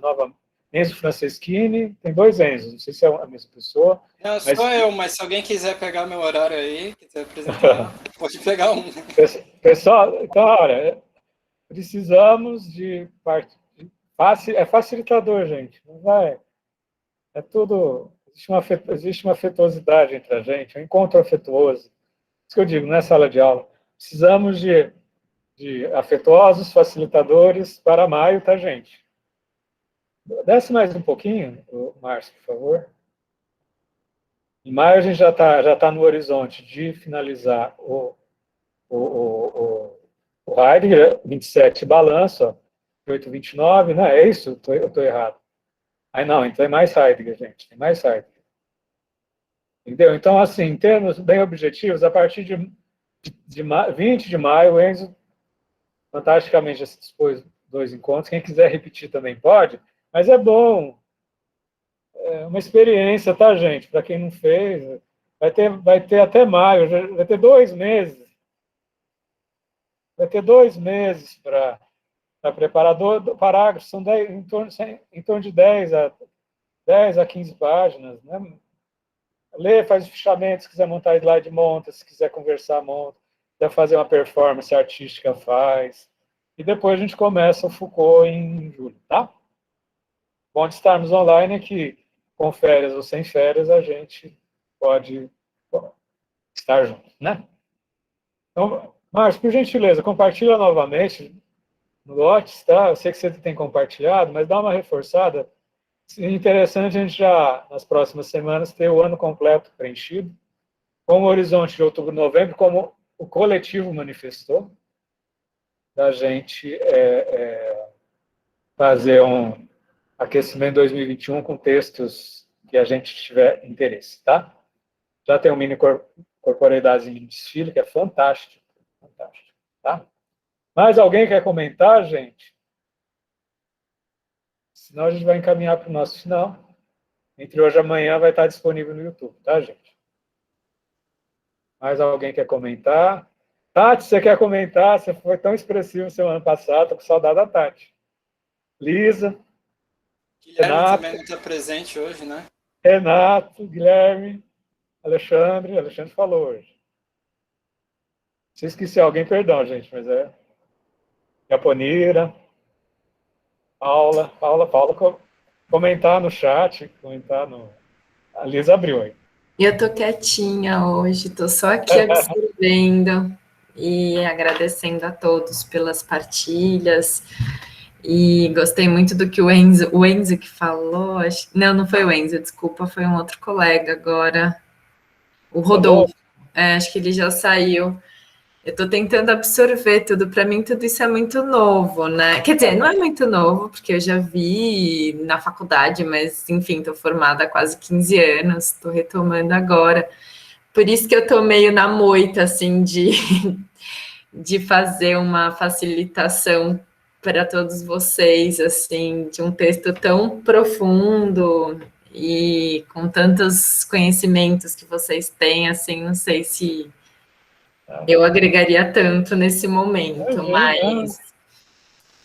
Franceschini. Tem 2 Enzos, não sei se é a mesma pessoa. Não, sou eu, mas se alguém quiser pegar meu horário aí, quiser apresentar, pode pegar um. Pessoal, então, olha, precisamos de facilitador, gente. Não vai. É tudo. Existe uma afetuosidade entre a gente, um encontro afetuoso. Isso que eu digo, não é sala de aula. Precisamos de afetuosos facilitadores para maio, tá, gente? Desce mais um pouquinho, Márcio, por favor. Em maio a gente já tá no horizonte de finalizar o o Heidegger, 27 balança, ó, 8, 29, não é isso? Eu estou errado. Aí não, então é mais Heidegger, gente, tem mais Heidegger. Entendeu? Então, assim, em termos bem objetivos, a partir de 20 de maio, o Enzo fantasticamente já se dispôs 2 encontros. Quem quiser repetir também pode, mas é bom. É uma experiência, tá, gente? Para quem não fez, vai ter até maio, vai ter 2 meses. Vai ter 2 meses para preparar parágrafos, são 10, em torno de 10 a 15 páginas, né? Lê, faz o fichamento, se quiser montar slide, monta, se quiser conversar, monta, se quiser fazer uma performance artística, faz. E depois a gente começa o Foucault em julho, tá? Bom de estarmos online é que, com férias ou sem férias, a gente pode estar junto, né? Então, Márcio, por gentileza, compartilha novamente no Whats, tá? Eu sei que você tem compartilhado, mas dá uma reforçada. É interessante a gente já, nas próximas semanas, ter o ano completo preenchido, com o horizonte de outubro, novembro, como o coletivo manifestou, da gente fazer um aquecimento 2021 com textos que a gente tiver interesse, tá? Já tem um mini corporeidade em desfile, que é fantástico, fantástico, tá? Mais alguém quer comentar, gente? Senão a gente vai encaminhar para o nosso final. Entre hoje e amanhã vai estar disponível no YouTube, tá, gente? Mais alguém quer comentar? Tati, você quer comentar? Você foi tão expressivo semana passada, estou com saudade da Tati. Lisa. Guilherme Renato, também não está presente hoje, né? Renato, Guilherme, Alexandre. Alexandre falou hoje. Se esqueci alguém, perdão, gente, mas é... Japonira. Paula, comentar no chat, comentar no... A Lisa abriu aí. Eu tô quietinha hoje, tô só aqui absorvendo e agradecendo a todos pelas partilhas. E gostei muito do que o Enzo que falou. Não foi o Enzo, desculpa, foi um outro colega agora. O Rodolfo. Acho que ele já saiu. Eu estou tentando absorver tudo. Para mim, tudo isso é muito novo, né? Quer dizer, não é muito novo, porque eu já vi na faculdade, mas, enfim, estou formada há quase 15 anos, estou retomando agora. Por isso que eu estou meio na moita, assim, de fazer uma facilitação para todos vocês, assim, de um texto tão profundo e com tantos conhecimentos que vocês têm, assim, não sei se eu agregaria tanto nesse momento, mas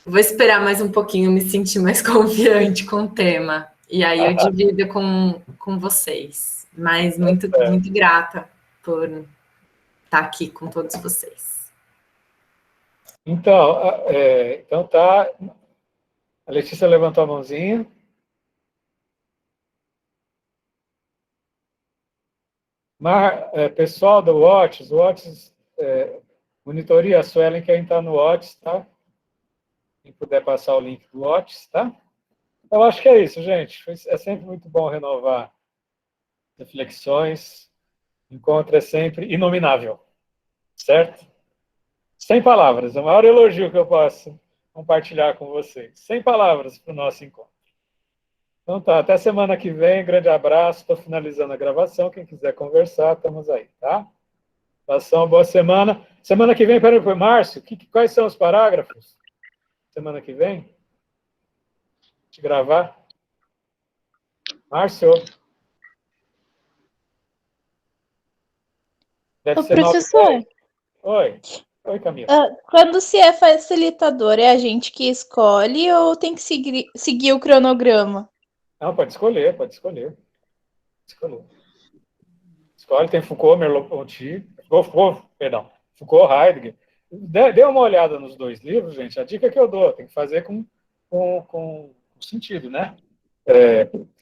vou esperar mais um pouquinho, me sentir mais confiante com o tema. E aí eu divido com vocês. Mas muito, muito grata por estar aqui com todos vocês. Então tá. A Letícia levantou a mãozinha. Pessoal do Whats, monitoria a Suelen, quem está no Whats, tá? Quem puder passar o link do Whats, tá? Eu acho que é isso, gente. É sempre muito bom renovar reflexões. Encontro é sempre inominável, certo? Sem palavras, é o maior elogio que eu posso compartilhar com vocês. Sem palavras para o nosso encontro. Então tá, até semana que vem, grande abraço, estou finalizando a gravação, quem quiser conversar, estamos aí, tá? Passam uma boa semana. Semana que vem, peraí, Márcio, quais são os parágrafos? Semana que vem? De gravar? Márcio? Deve ser professor. Oi, Camila. Quando se é facilitador, é a gente que escolhe ou tem que seguir o cronograma? Não, pode escolher. Escolhe, tem Foucault, Merleau-Ponty, Foucault, Heidegger. Dê uma olhada nos 2 livros, gente. A dica que eu dou, tem que fazer com sentido, né?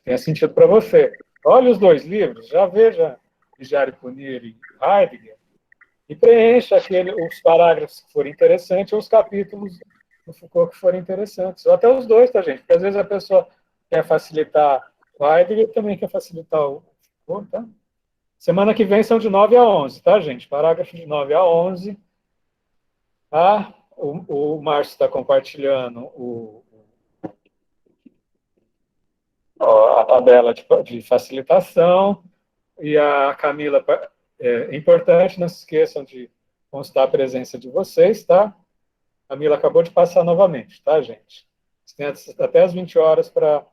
Tenha sentido para você. Olha os 2 livros, já veja Vigiar e Punir e Heidegger, e preencha os parágrafos que forem interessantes ou os capítulos do Foucault que forem interessantes. Ou até os 2, tá, gente? Porque às vezes a pessoa quer facilitar o Heidegger, também quer facilitar o Foucault, tá? Semana que vem são de 9 a 11, tá, gente? Parágrafo de 9 a 11. Tá? o Márcio está compartilhando a tabela de facilitação, e a Camila, é importante, não se esqueçam de constar a presença de vocês, tá? A Camila acabou de passar novamente, tá, gente? Vocês têm até as 20 horas para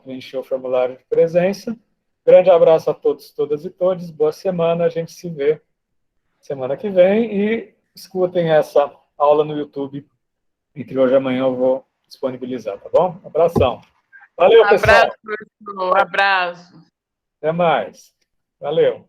preencher o formulário de presença. Grande abraço a todos, todas e todos. Boa semana. A gente se vê semana que vem. E escutem essa aula no YouTube. Entre hoje e amanhã eu vou disponibilizar, tá bom? Abração. Valeu, pessoal. Abraço, professor. Abraço. Até mais. Valeu.